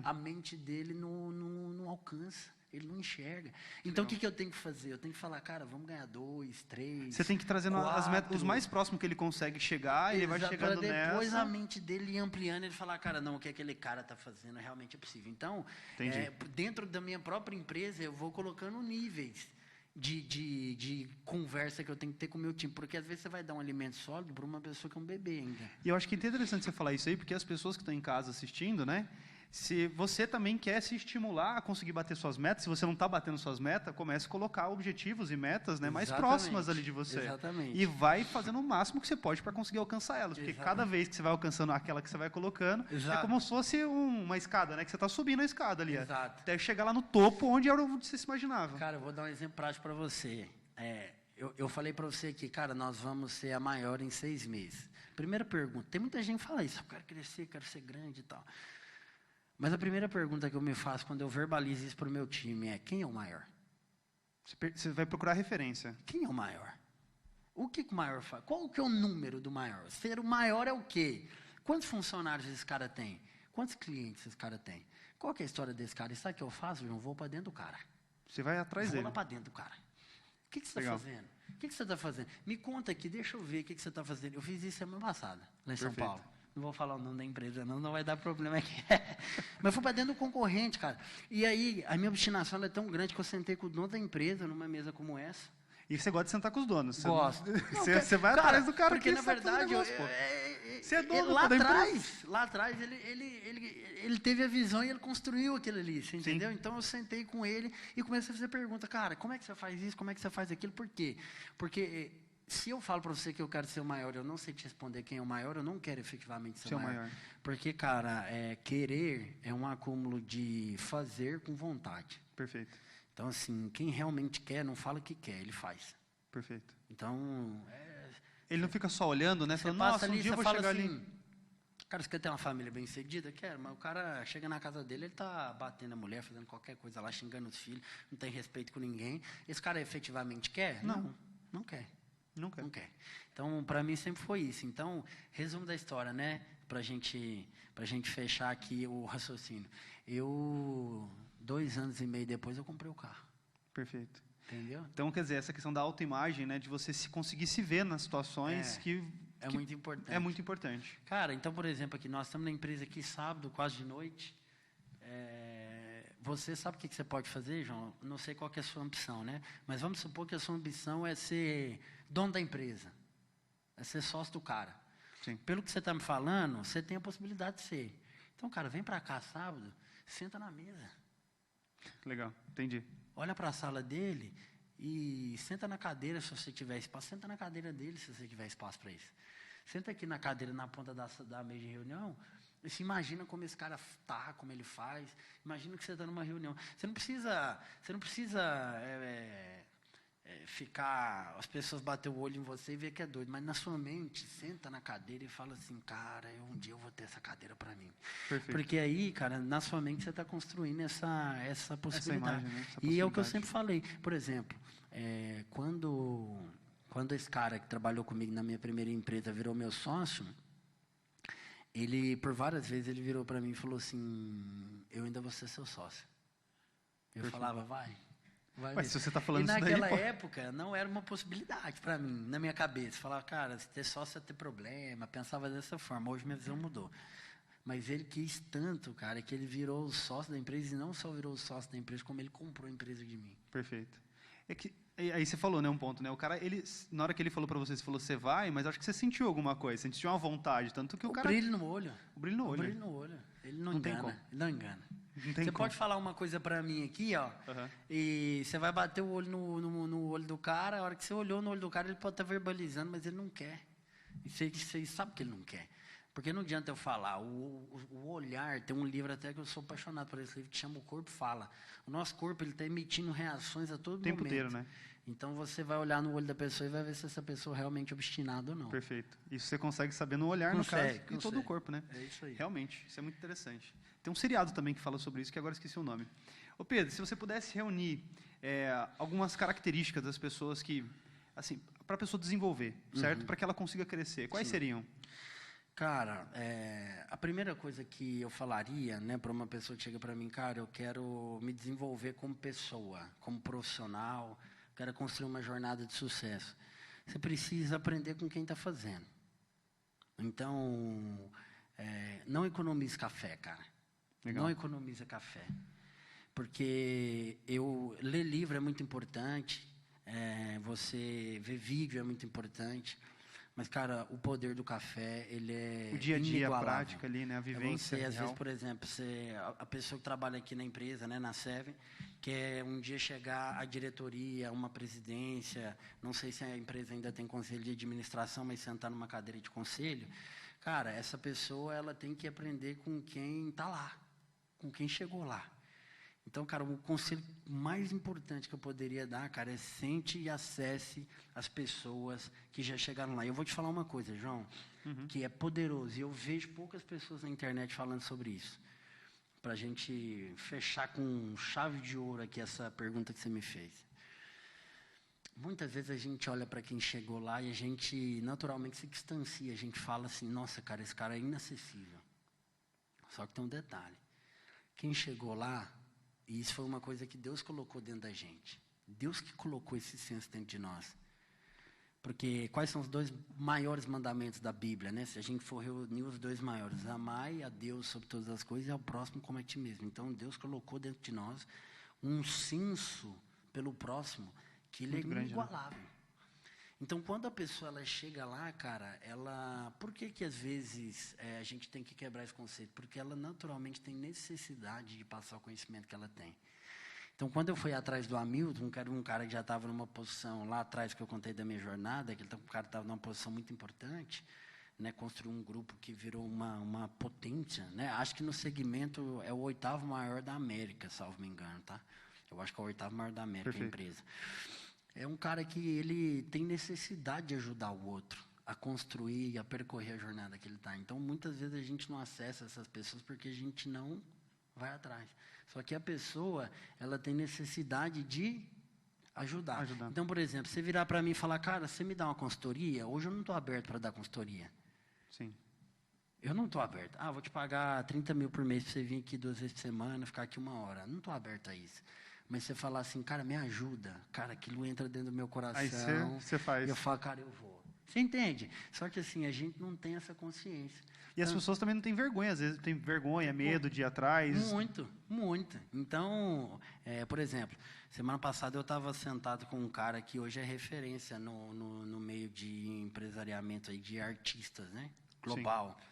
a mente dele não alcança. Ele não enxerga. Então, o que eu tenho que fazer? Eu tenho que falar, cara, vamos ganhar 2, 3. Você tem que trazer as metas, os mais próximos que ele consegue chegar, e ele vai chegando nessa. Depois a mente dele ir ampliando, ele falar, cara, não, o que aquele cara está fazendo realmente é possível. Então, dentro da minha própria empresa, eu vou colocando níveis de conversa que eu tenho que ter com o meu time. Porque às vezes você vai dar um alimento sólido para uma pessoa que é um bebê ainda. E eu acho que é interessante você falar isso aí, porque as pessoas que estão em casa assistindo, né? Se você também quer se estimular a conseguir bater suas metas, se você não está batendo suas metas, comece a colocar objetivos e metas, né, mais próximas ali de você. Exatamente. E vai fazendo o máximo que você pode para conseguir alcançar elas. Porque cada vez que você vai alcançando aquela que você vai colocando, é como se fosse uma escada, né? Que você está subindo a escada ali. Até chegar lá no topo, onde era onde você se imaginava. Cara, eu vou dar um exemplo prático para você. Eu falei para você que, cara, nós vamos ser a maior em 6 meses. Primeira pergunta. Tem muita gente que fala isso. Eu quero crescer, quero ser grande e tal. Mas a primeira pergunta que eu me faço quando eu verbalizo isso para o meu time é: quem é o maior? Você vai procurar referência. Quem é o maior? O que o maior faz? Qual que é o número do maior? Ser o maior é o quê? Quantos funcionários esse cara tem? Quantos clientes esse cara tem? Qual que é a história desse cara? E sabe o que eu faço? Eu vou para dentro do cara. Você vai atrás dele. Vou lá para dentro do cara. O que você está fazendo? O que você está fazendo? Me conta aqui, deixa eu ver o que você está fazendo. Eu fiz isso semana passada, lá em São Paulo. Não vou falar o nome da empresa, não vai dar problema aqui. Mas eu fui para dentro do concorrente, cara. E aí, a minha obstinação ela é tão grande que eu sentei com o dono da empresa numa mesa como essa. E você gosta de sentar com os donos? Gosto. Você vai atrás do cara porque, na verdade, você é dono lá atrás, ele teve a visão e ele construiu aquilo ali, você entendeu? Sim. Então, eu sentei com ele e comecei a fazer pergunta. Cara, como é que você faz isso? Como é que você faz aquilo? Por quê? Porque se eu falo para você que eu quero ser o maior, eu não sei te responder quem é o maior, eu não quero efetivamente ser o maior. Porque, cara, querer é um acúmulo de fazer com vontade. Perfeito. Então, assim, quem realmente quer, não fala que quer, ele faz. Perfeito. Então, ele não fica só olhando, né? Você Falando, passa nossa, ali, um dia eu você vou fala chegar assim, ali. cara, você quer ter uma família bem-sucedida? Quero, mas o cara chega na casa dele, ele tá batendo a mulher, fazendo qualquer coisa lá, xingando os filhos, não tem respeito com ninguém. Esse cara efetivamente quer? Não quer. Não quer. Então, para mim sempre foi isso. Então, resumo da história, né? Pra gente fechar aqui o raciocínio. 2 anos e meio depois, eu comprei o carro. Perfeito. Entendeu? Então, quer dizer, essa questão da autoimagem, né? De você conseguir se ver nas situações que muito importante. É muito importante. Cara, então, por exemplo, aqui, nós estamos na empresa aqui sábado, quase de noite. Você sabe o que você pode fazer, João? Não sei qual que é a sua ambição, né? Mas vamos supor que a sua ambição é ser dono da empresa. É ser sócio do cara. Sim. Pelo que você está me falando, você tem a possibilidade de ser. Então, cara, vem para cá sábado, senta na mesa. Legal, entendi. Olha para a sala dele e senta na cadeira se você tiver espaço. Senta na cadeira dele se você tiver espaço para isso. Senta aqui na cadeira, na ponta da mesa de reunião. E se imagina como esse cara tá, como ele faz. Imagina que você está numa reunião. Você não precisa ficar, as pessoas bater o olho em você e ver que é doido. Mas na sua mente, senta na cadeira e fala assim, cara, um dia eu vou ter essa cadeira para mim. Perfeito. Porque aí, cara, na sua mente você está construindo essa possibilidade. Essa imagem, né? E é o que eu sempre falei. Por exemplo, quando esse cara que trabalhou comigo na minha primeira empresa virou meu sócio, ele, por várias vezes, ele virou para mim e falou assim, eu ainda vou ser seu sócio. Eu falava, vai. Mas se você está falando isso daí... E naquela época, não era uma possibilidade para mim, na minha cabeça. Falava, cara, se ter sócio é ter problema. Pensava dessa forma. Hoje minha visão mudou. Mas ele quis tanto, cara, que ele virou o sócio da empresa. E não só virou o sócio da empresa, como ele comprou a empresa de mim. Perfeito. Aí você falou, né, um ponto, né? O cara, na hora que ele falou para você falou, você vai, mas acho que você sentiu alguma coisa. Você sentiu uma vontade, tanto que o cara... brilho no olho. O brilho no olho. O brilho no olho. Ele não engana. Ele não engana. Você pode falar uma coisa para mim aqui, ó, e você vai bater o olho no olho do cara, a hora que você olhou no olho do cara, ele pode estar verbalizando, mas ele não quer. E você sabe que ele não quer. Porque não adianta eu falar. O olhar, tem um livro até que eu sou apaixonado por esse livro, que chama O Corpo Fala. O nosso corpo está emitindo reações a todo momento. O tempo inteiro, né? Então, você vai olhar no olho da pessoa e vai ver se essa pessoa é realmente obstinada ou não. Perfeito. Isso você consegue saber no olhar, no caso, e todo o corpo, né? É isso aí. Realmente, isso é muito interessante. Tem um seriado também que fala sobre isso, que agora esqueci o nome. Ô Pedro, se você pudesse reunir algumas características das pessoas que, assim, para a pessoa desenvolver, certo? Para que ela consiga crescer, quais seriam? Cara, a primeira coisa que eu falaria, né, para uma pessoa que chega para mim, cara, eu quero me desenvolver como pessoa, como profissional, quero construir uma jornada de sucesso. Você precisa aprender com quem está fazendo. Então, não economize café, cara. Legal. Não economiza café. Porque ler livro é muito importante, você ver vídeo é muito importante, mas, cara, o poder do café, ele é o dia a dia, inigualável. a prática ali, né, a vivência Você, às real. vezes, por exemplo, a pessoa que trabalha aqui na empresa, né, na Seven, quer um dia chegar à diretoria, uma presidência, não sei se a empresa ainda tem conselho de administração, mas sentar numa cadeira de conselho, cara, essa pessoa ela tem que aprender com quem está lá, com quem chegou lá. Então, cara, o conselho mais importante que eu poderia dar, cara, é sente e acesse as pessoas que já chegaram lá. Eu vou te falar uma coisa, João, que é poderoso. E eu vejo poucas pessoas na internet falando sobre isso. Para a gente fechar com chave de ouro aqui essa pergunta que você me fez. Muitas vezes a gente olha para quem chegou lá e a gente naturalmente se distancia. A gente fala assim, nossa, cara, esse cara é inacessível. Só que tem um detalhe. Quem chegou lá, e isso foi uma coisa que Deus colocou dentro da gente. Deus que colocou esse senso dentro de nós. Porque quais são os 2 maiores mandamentos da Bíblia, né? Se a gente for reunir os 2 maiores, amar a Deus sobre todas as coisas e ao próximo como a ti mesmo. Então, Deus colocou dentro de nós um senso pelo próximo que ele Muito é grande, inigualável. Então, quando a pessoa ela chega lá, cara, por que às vezes a gente tem que quebrar esse conceito? Porque ela naturalmente tem necessidade de passar o conhecimento que ela tem. Então, quando eu fui atrás do Hamilton, que era um cara que já estava numa posição, lá atrás que eu contei da minha jornada, que o cara estava numa posição muito importante, né, construiu um grupo que virou uma potência, né? Acho que no segmento é o 8º maior da América, salvo me engano, tá? Eu acho que é o 8º maior da América, a empresa. É um cara que ele tem necessidade de ajudar o outro a construir e a percorrer a jornada que ele está. Então, muitas vezes a gente não acessa essas pessoas porque a gente não vai atrás. Só que a pessoa, ela tem necessidade de ajudar. Então, por exemplo, você virar para mim e falar, cara, você me dá uma consultoria? Hoje eu não estou aberto para dar consultoria. Sim. Eu não estou aberto. Vou te pagar 30 mil por mês para você vir aqui 2 vezes por semana, ficar aqui 1 hora. Não estou aberto a isso. Mas você falar assim, cara, me ajuda. Cara, aquilo entra dentro do meu coração. Aí você faz. E eu falo, cara, eu vou. Você entende? Só que assim, a gente não tem essa consciência. E as pessoas também não têm vergonha, às vezes tem vergonha, medo de ir atrás. Muito, muito. Então, por exemplo, semana passada eu estava sentado com um cara que hoje é referência no meio de empresariamento aí, de artistas, né? Global. Sim.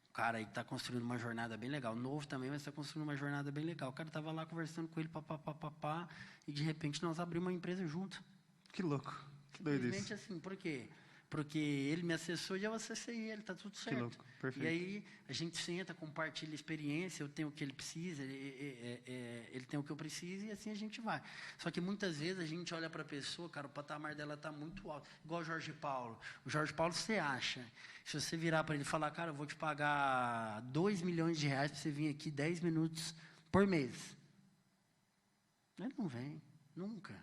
O cara aí está construindo uma jornada bem legal. Novo também, mas está construindo uma jornada bem legal. O cara estava lá conversando com ele, papapá, e de repente nós abrimos uma empresa junto. Que louco, que doido isso. Simplesmente assim, por quê? Porque ele me acessou e eu acessei ele, está tudo certo. Que louco, perfeito. E aí a gente senta, compartilha experiência, eu tenho o que ele precisa, ele tem o que eu preciso e assim a gente vai. Só que muitas vezes a gente olha para a pessoa, cara, o patamar dela está muito alto. Igual o Jorge Paulo. O Jorge Paulo, você acha, se você virar para ele e falar, cara, eu vou te pagar 2 milhões de reais para você vir aqui 10 minutos por mês. Ele não vem, nunca.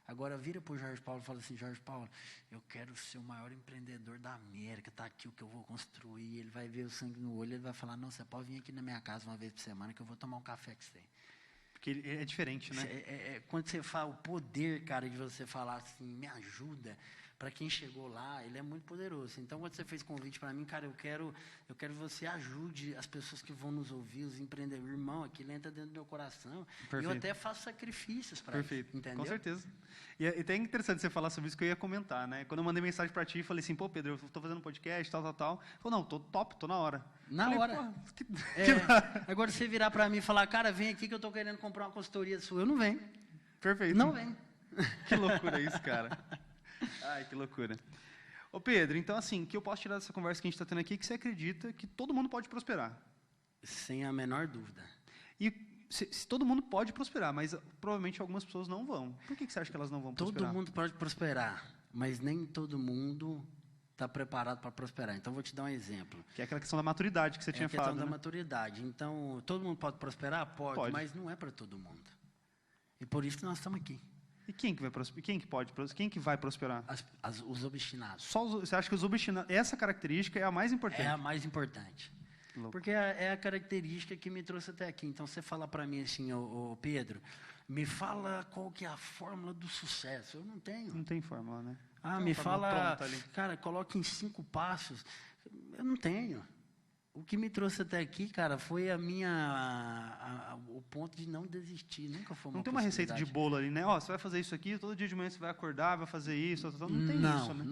Agora vira para o Jorge Paulo e fala assim, Jorge Paulo, eu quero ser o maior empreendedor da América, está aqui o que eu vou construir. Ele vai ver o sangue no olho, ele vai falar, não, você pode vir aqui na minha casa 1 vez por semana que eu vou tomar um café com você. Porque é diferente, né? Quando você fala o poder, cara, de você falar assim, me ajuda, para quem chegou lá, ele é muito poderoso. Então, quando você fez convite para mim, cara, eu quero que você ajude as pessoas que vão nos ouvir, os empreendedores. Irmão, aquilo entra dentro do meu coração. Perfeito. Eu até faço sacrifícios para isso, entendeu? Com certeza. E até é interessante você falar sobre isso, que eu ia comentar, né? Quando eu mandei mensagem para ti, eu falei assim, pô, Pedro, eu estou fazendo um podcast, tal. Falou, não, tô top, tô na hora. Na hora. Agora, você virar para mim e falar, cara, vem aqui que eu estou querendo comprar uma consultoria sua. Eu não venho. Perfeito. Não venho. Que loucura isso, cara. Ai, que loucura. Ô Pedro, então assim, o que eu posso tirar dessa conversa que a gente está tendo aqui é que você acredita que todo mundo pode prosperar. Sem a menor dúvida. E se todo mundo pode prosperar, mas provavelmente algumas pessoas não vão. Por que você acha que elas não vão prosperar? Todo mundo pode prosperar, mas nem todo mundo está preparado para prosperar. Então, vou te dar um exemplo. Que é aquela questão da maturidade que você tinha falado. A questão da maturidade. Então, todo mundo pode prosperar? Pode, mas não é para todo mundo. E por isso que nós estamos aqui. E quem que vai prosperar? Quem que vai prosperar? Os obstinados. Você acha que os obstinados, essa característica é a mais importante? É a mais importante. Louco. Porque é a característica que me trouxe até aqui. Então, você fala para mim assim, ô Pedro, me fala qual que é a fórmula do sucesso. Eu não tenho. Não tem fórmula, né? Me fala, cara, coloque em 5 passos. Eu não tenho. O que me trouxe até aqui, cara, foi o ponto de não desistir. Nunca foi uma Não tem uma receita de bolo ali, né? Você vai fazer isso aqui, todo dia de manhã você vai acordar, vai fazer isso. Não tem isso, né?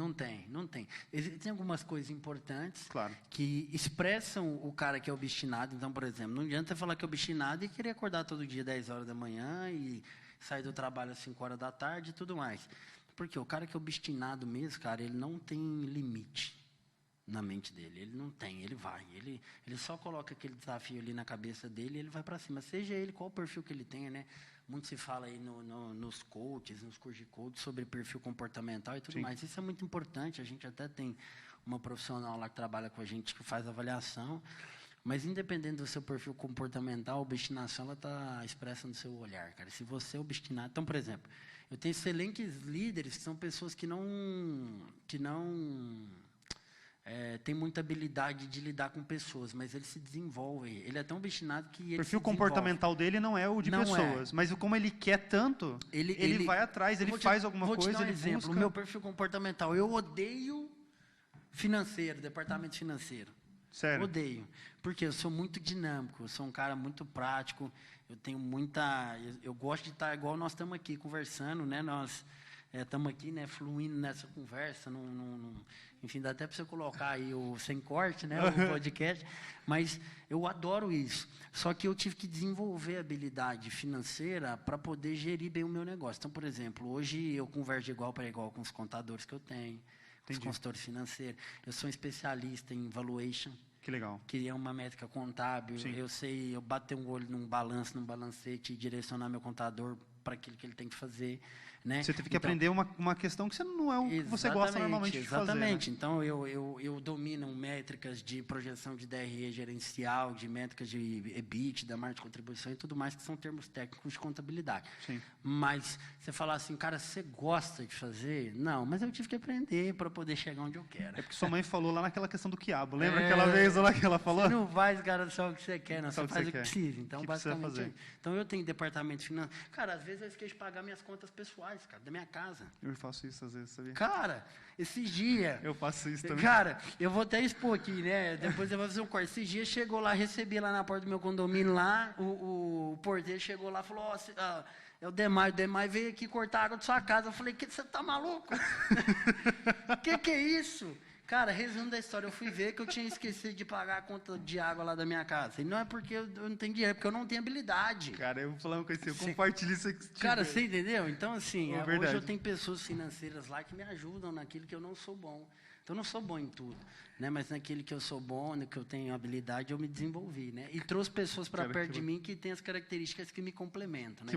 Não tem. Existem algumas coisas importantes claro. Que expressam o cara que é obstinado. Então, por exemplo, não adianta você falar que é obstinado e querer acordar todo dia 10 horas da manhã e sair do trabalho às 5 horas da tarde e tudo mais. Porque o cara que é obstinado mesmo, cara, ele não tem limite na mente dele, ele não tem, ele vai, ele só coloca aquele desafio ali na cabeça dele e ele vai para cima, seja ele qual o perfil que ele tenha, né? Muito se fala aí nos coaches, nos cursos de coach sobre perfil comportamental e tudo Sim. mais, isso é muito importante, a gente até tem uma profissional lá que trabalha com a gente que faz avaliação, mas independente do seu perfil comportamental, a obstinação ela está expressa no seu olhar, cara, se você é obstinado, então, por exemplo, eu tenho excelentes líderes que são pessoas que não tem muita habilidade de lidar com pessoas, mas ele se desenvolve. Ele é tão obstinado que ele O perfil comportamental dele não é o de pessoas, mas como ele quer tanto, ele vai atrás, ele faz alguma coisa, vou te dar um ele exemplo. busca. O meu perfil comportamental, eu odeio departamento financeiro. Sério? Odeio. Porque eu sou muito dinâmico, eu sou um cara muito prático, eu tenho muita... Eu gosto de estar igual nós estamos aqui conversando, né? Nós estamos aqui, né, fluindo nessa conversa, enfim, dá até para você colocar aí o sem corte, né, o podcast, mas eu adoro isso. Só que eu tive que desenvolver habilidade financeira para poder gerir bem o meu negócio. Então, por exemplo, hoje eu converso de igual para igual com os contadores que eu tenho, com os consultores financeiros. Eu sou um especialista em valuation. Que legal. Que é uma métrica contábil. Sim. Eu bater um olho num balancete e direcionar meu contador para aquilo que ele tem que fazer. Né? Você teve que aprender uma questão que não é o que você gosta normalmente de fazer. Exatamente. Né? Então, eu domino métricas de projeção de DRE gerencial, de métricas de EBIT, da margem de contribuição e tudo mais, que são termos técnicos de contabilidade. Sim. Mas, você falar assim, cara, você gosta de fazer? Não, mas eu tive que aprender para poder chegar onde eu quero. É porque sua mãe falou lá naquela questão do quiabo. Lembra aquela vez lá que ela falou? Você não faz, cara, só o que você quer, não. Você faz o que precisa. Então, basicamente, então, eu tenho departamento financeiro. Cara, às vezes eu esqueço de pagar minhas contas pessoais, cara, da minha casa. Eu faço isso às vezes, sabia? Cara, esses dias... Eu faço isso também. Cara, eu vou até expor aqui, né? Depois eu vou fazer um corte. Esses dias chegou lá, recebi lá na porta do meu condomínio lá, o porteiro chegou lá e falou, é o Demar veio aqui cortar a água da sua casa. Eu falei, você tá maluco? Que é isso? Cara, resumo da história, eu fui ver que eu tinha esquecido de pagar a conta de água lá da minha casa. E não é porque eu não tenho dinheiro, é porque eu não tenho habilidade. Cara, eu vou falar uma coisa assim, eu compartilho isso aqui. Cara, você entendeu? Então, assim, verdade. hoje eu tenho pessoas financeiras lá que me ajudam naquilo que eu não sou bom. Então, eu não sou bom em tudo, né? Mas naquele que eu sou bom, no que eu tenho habilidade, eu me desenvolvi, né? E trouxe pessoas para perto de mim que têm as características que me complementam, né?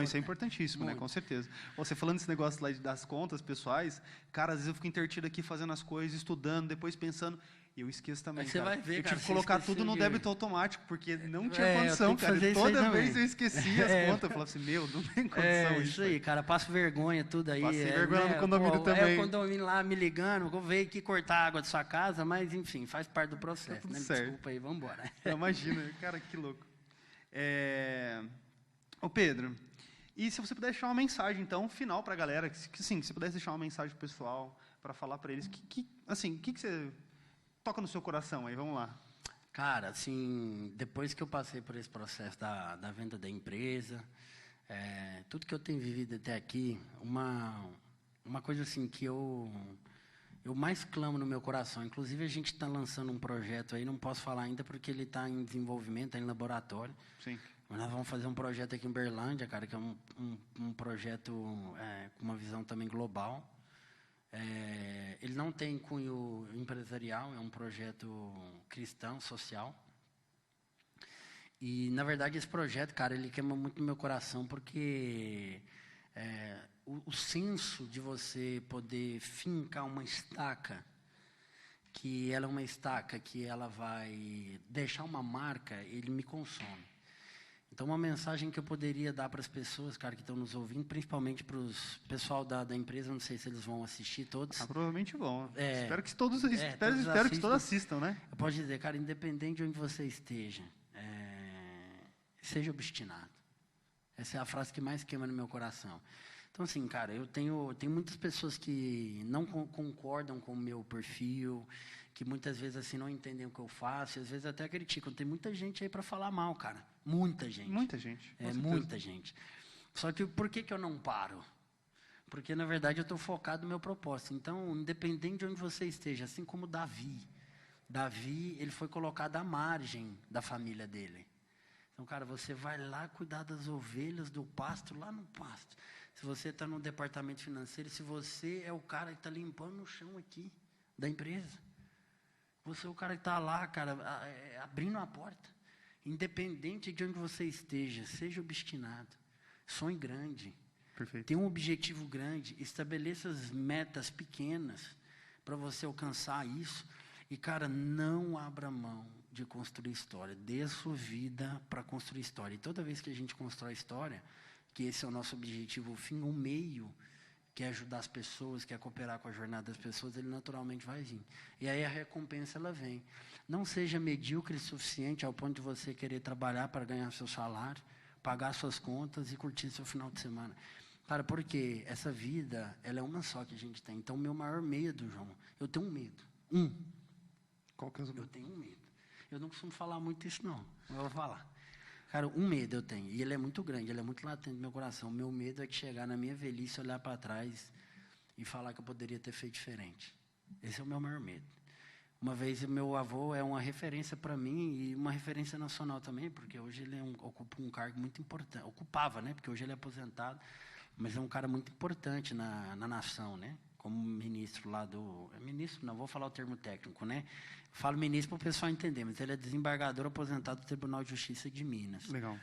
Isso é importantíssimo, né? Com certeza. Você falando desse negócio lá das contas pessoais, cara, às vezes eu fico intertido aqui fazendo as coisas, estudando, depois pensando... E eu esqueço também, você vai ver, eu cara, tive que colocar tudo no débito automático, porque não tinha condição, cara. Toda vez eu esquecia as contas. Eu falava assim, não tem condição isso aí, cara. Passo vergonha, tudo aí. Passei vergonha no condomínio também. O condomínio lá me ligando, vou ver aqui cortar a água de sua casa, mas, enfim, faz parte do processo, né? Certo. Desculpa aí, vamos embora. Imagina, cara, que louco. Ô, Pedro, e se você puder deixar uma mensagem, então, final para a galera, que sim, se você pudesse deixar uma mensagem pro pessoal, para falar para eles, o que você... toca no seu coração aí, vamos lá. Cara, assim, depois que eu passei por esse processo da venda da empresa, tudo que eu tenho vivido até aqui, uma coisa assim que eu mais clamo no meu coração, inclusive a gente está lançando um projeto aí, não posso falar ainda porque ele está em desenvolvimento, está em laboratório. Sim. Mas nós vamos fazer um projeto aqui em Berlândia, cara, que é um projeto com uma visão também global. Ele não tem cunho empresarial, é um projeto cristão, social. E, na verdade, esse projeto, cara, ele queima muito no meu coração, porque o senso de você poder fincar uma estaca, que ela é uma estaca que ela vai deixar uma marca, ele me consome. Então, uma mensagem que eu poderia dar para as pessoas, cara, que estão nos ouvindo, principalmente para o pessoal da empresa, não sei se eles vão assistir todos. Provavelmente vão. Espero que todos assistam, né? Eu posso dizer, cara, independente de onde você esteja, seja obstinado. Essa é a frase que mais queima no meu coração. Então, assim, cara, eu tenho muitas pessoas que não concordam com o meu perfil, que muitas vezes assim não entendem o que eu faço, e às vezes até criticam. Tem muita gente aí para falar mal, cara. Muita gente. Muita gente. Muita gente. Só que por que eu não paro? Porque, na verdade, eu estou focado no meu propósito. Então, independente de onde você esteja, assim como Davi, ele foi colocado à margem da família dele. Então, cara, você vai lá cuidar das ovelhas, do pasto, lá no pasto. Se você está no departamento financeiro, se você é o cara que está limpando o chão aqui da empresa, você é o cara que está lá, cara, abrindo a porta. Independente de onde você esteja, seja obstinado, sonhe grande. Perfeito. Tenha um objetivo grande, estabeleça as metas pequenas para você alcançar isso. E, cara, não abra mão de construir história. Dê a sua vida para construir história. E toda vez que a gente constrói história, que esse é o nosso objetivo, o fim, o meio quer ajudar as pessoas, quer cooperar com a jornada das pessoas, ele naturalmente vai vir. E aí a recompensa, ela vem. Não seja medíocre o suficiente ao ponto de você querer trabalhar para ganhar seu salário, pagar suas contas e curtir seu final de semana. Cara, porque essa vida, ela é uma só que a gente tem. Então, o meu maior medo, João, eu tenho um medo. Qual que é o seu medo? Eu tenho um medo. Eu não costumo falar muito isso, não. Mas eu vou falar. Cara, um medo eu tenho. E ele é muito grande, ele é muito latente no meu coração. O meu medo é de chegar na minha velhice, olhar para trás e falar que eu poderia ter feito diferente. Esse é o meu maior medo. Uma vez, meu avô é uma referência para mim e uma referência nacional também, porque hoje ele ocupa um cargo muito importante. Ocupava, né? Porque hoje ele é aposentado, mas é um cara muito importante na nação, né? Como ministro lá do... Ministro, não vou falar o termo técnico, né? Falo ministro para o pessoal entender, mas ele é desembargador aposentado do Tribunal de Justiça de Minas. Legal.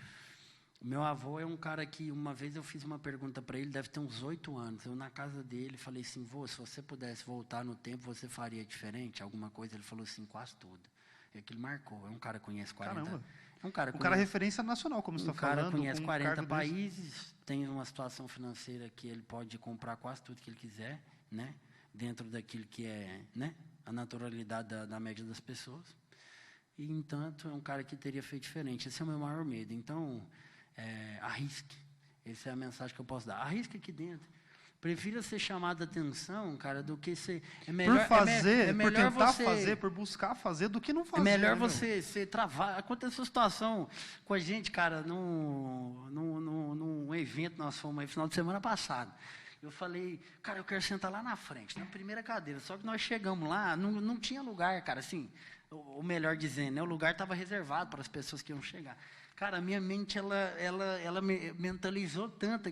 O meu avô é um cara que, uma vez eu fiz uma pergunta para ele, deve ter uns 8 anos. Eu, na casa dele, falei assim, vô, se você pudesse voltar no tempo, você faria diferente? Alguma coisa? Ele falou assim, quase tudo. E aquilo marcou. É um cara que conhece 40... Caramba. É um cara é referência nacional, como você está falando. O cara conhece 40 países, tem uma situação financeira que ele pode comprar quase tudo que ele quiser, né? Dentro daquilo que é, né? A naturalidade da média das pessoas. E, entanto, é um cara que teria feito diferente. Esse é o meu maior medo. Então, arrisque. Essa é a mensagem que eu posso dar. Arrisque aqui dentro. Prefira ser chamado a atenção, cara, do que ser... É melhor, por fazer, melhor por tentar você, fazer, por buscar fazer, do que não fazer. É melhor né, você travar. Aconteceu situação com a gente, cara, num evento nós fomos aí final de semana passado. Eu falei, cara, eu quero sentar lá na frente, na primeira cadeira. Só que nós chegamos lá, não tinha lugar, cara, assim, o melhor dizendo, né? O lugar estava reservado para as pessoas que iam chegar. Cara, a minha mente, ela me mentalizou tanto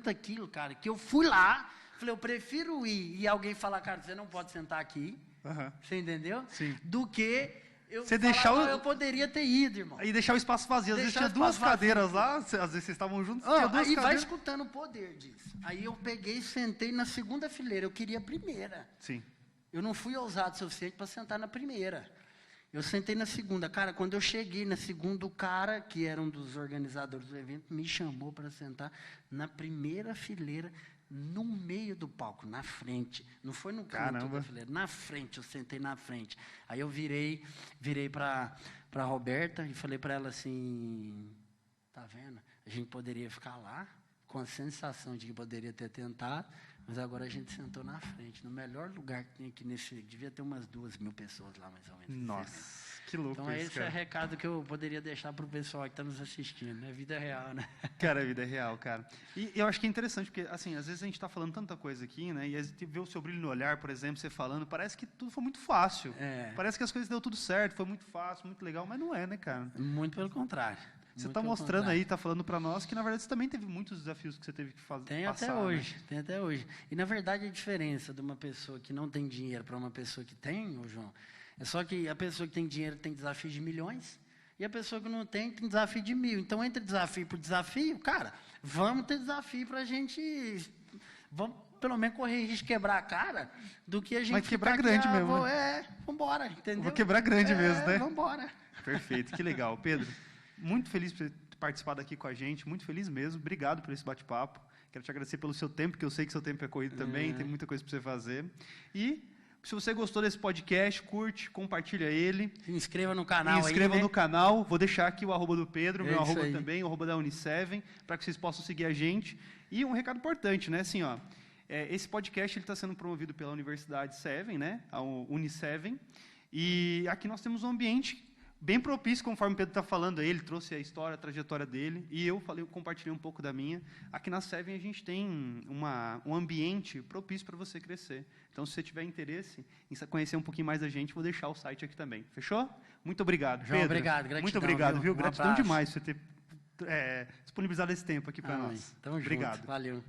aquilo, cara, que eu fui lá, falei, eu prefiro ir e alguém falar, cara, você não pode sentar aqui, você entendeu? Sim. Do que eu eu poderia ter ido, irmão. E deixar o espaço vazio. Às vezes tinha duas cadeiras lá, às vezes vocês estavam juntos, tinha duas cadeiras. Vai escutando o poder disso. Aí eu peguei e sentei na segunda fileira, eu queria a primeira. Sim. Eu não fui ousado o suficiente para sentar na primeira. Eu sentei na segunda. Cara, quando eu cheguei na segunda, o cara, que era um dos organizadores do evento, me chamou para sentar na primeira fileira, no meio do palco, na frente. Não foi no canto da fileira, na frente, eu sentei na frente. Aí eu virei para a Roberta e falei para ela assim, tá vendo? A gente poderia ficar lá, com a sensação de que poderia ter tentado, mas agora a gente sentou na frente, no melhor lugar que tem aqui nesse... Devia ter umas 2.000 pessoas lá, mais ou menos. Nossa, que louco então, isso, esse é o recado que eu poderia deixar para o pessoal que está nos assistindo, né? Vida real, né? Cara, a vida é real, cara. E eu acho que é interessante, porque, assim, às vezes a gente está falando tanta coisa aqui, né? E a gente vê o seu brilho no olhar, por exemplo, você falando, parece que tudo foi muito fácil. Parece que as coisas deu tudo certo, foi muito fácil, muito legal, mas não é, né, cara? Muito pelo contrário. Você está mostrando aí, está falando para nós que, na verdade, você também teve muitos desafios que você teve que fazer. Tem até hoje, né? Tem até hoje. E, na verdade, a diferença de uma pessoa que não tem dinheiro para uma pessoa que tem, João, é só que a pessoa que tem dinheiro tem desafio de milhões e a pessoa que não tem desafio de 1.000. Então, entre desafio por desafio, cara, vamos ter desafio para a gente... Vamos, pelo menos, correr risco de quebrar a cara do que a gente... Mas quebrar grande mesmo. Vamos embora, entendeu? Vou quebrar grande mesmo, né? Vamos embora. Perfeito, que legal. Pedro, muito feliz por ter participado aqui com a gente, muito feliz mesmo. Obrigado por esse bate-papo. Quero te agradecer pelo seu tempo, que eu sei que seu tempo é corrido também, tem muita coisa para você fazer. E se você gostou desse podcast, curte, compartilha ele. Se inscreva no canal. No canal. Vou deixar aqui o @do Pedro, meu @ também, o @da Uni7, para que vocês possam seguir a gente. E um recado importante, né? Assim, ó, esse podcast está sendo promovido pela Universidade 7, né? A Uni7. E aqui nós temos um ambiente bem propício, conforme o Pedro está falando aí, ele trouxe a história, a trajetória dele, e eu compartilhei um pouco da minha. Aqui na Seven a gente tem um ambiente propício para você crescer. Então, se você tiver interesse em conhecer um pouquinho mais da gente, vou deixar o site aqui também. Fechou? Muito obrigado, João, Pedro. obrigado, gratidão. Muito obrigado, viu? Um Gratidão demais por você ter disponibilizado esse tempo aqui para nós. Tamo obrigado. Junto. Valeu.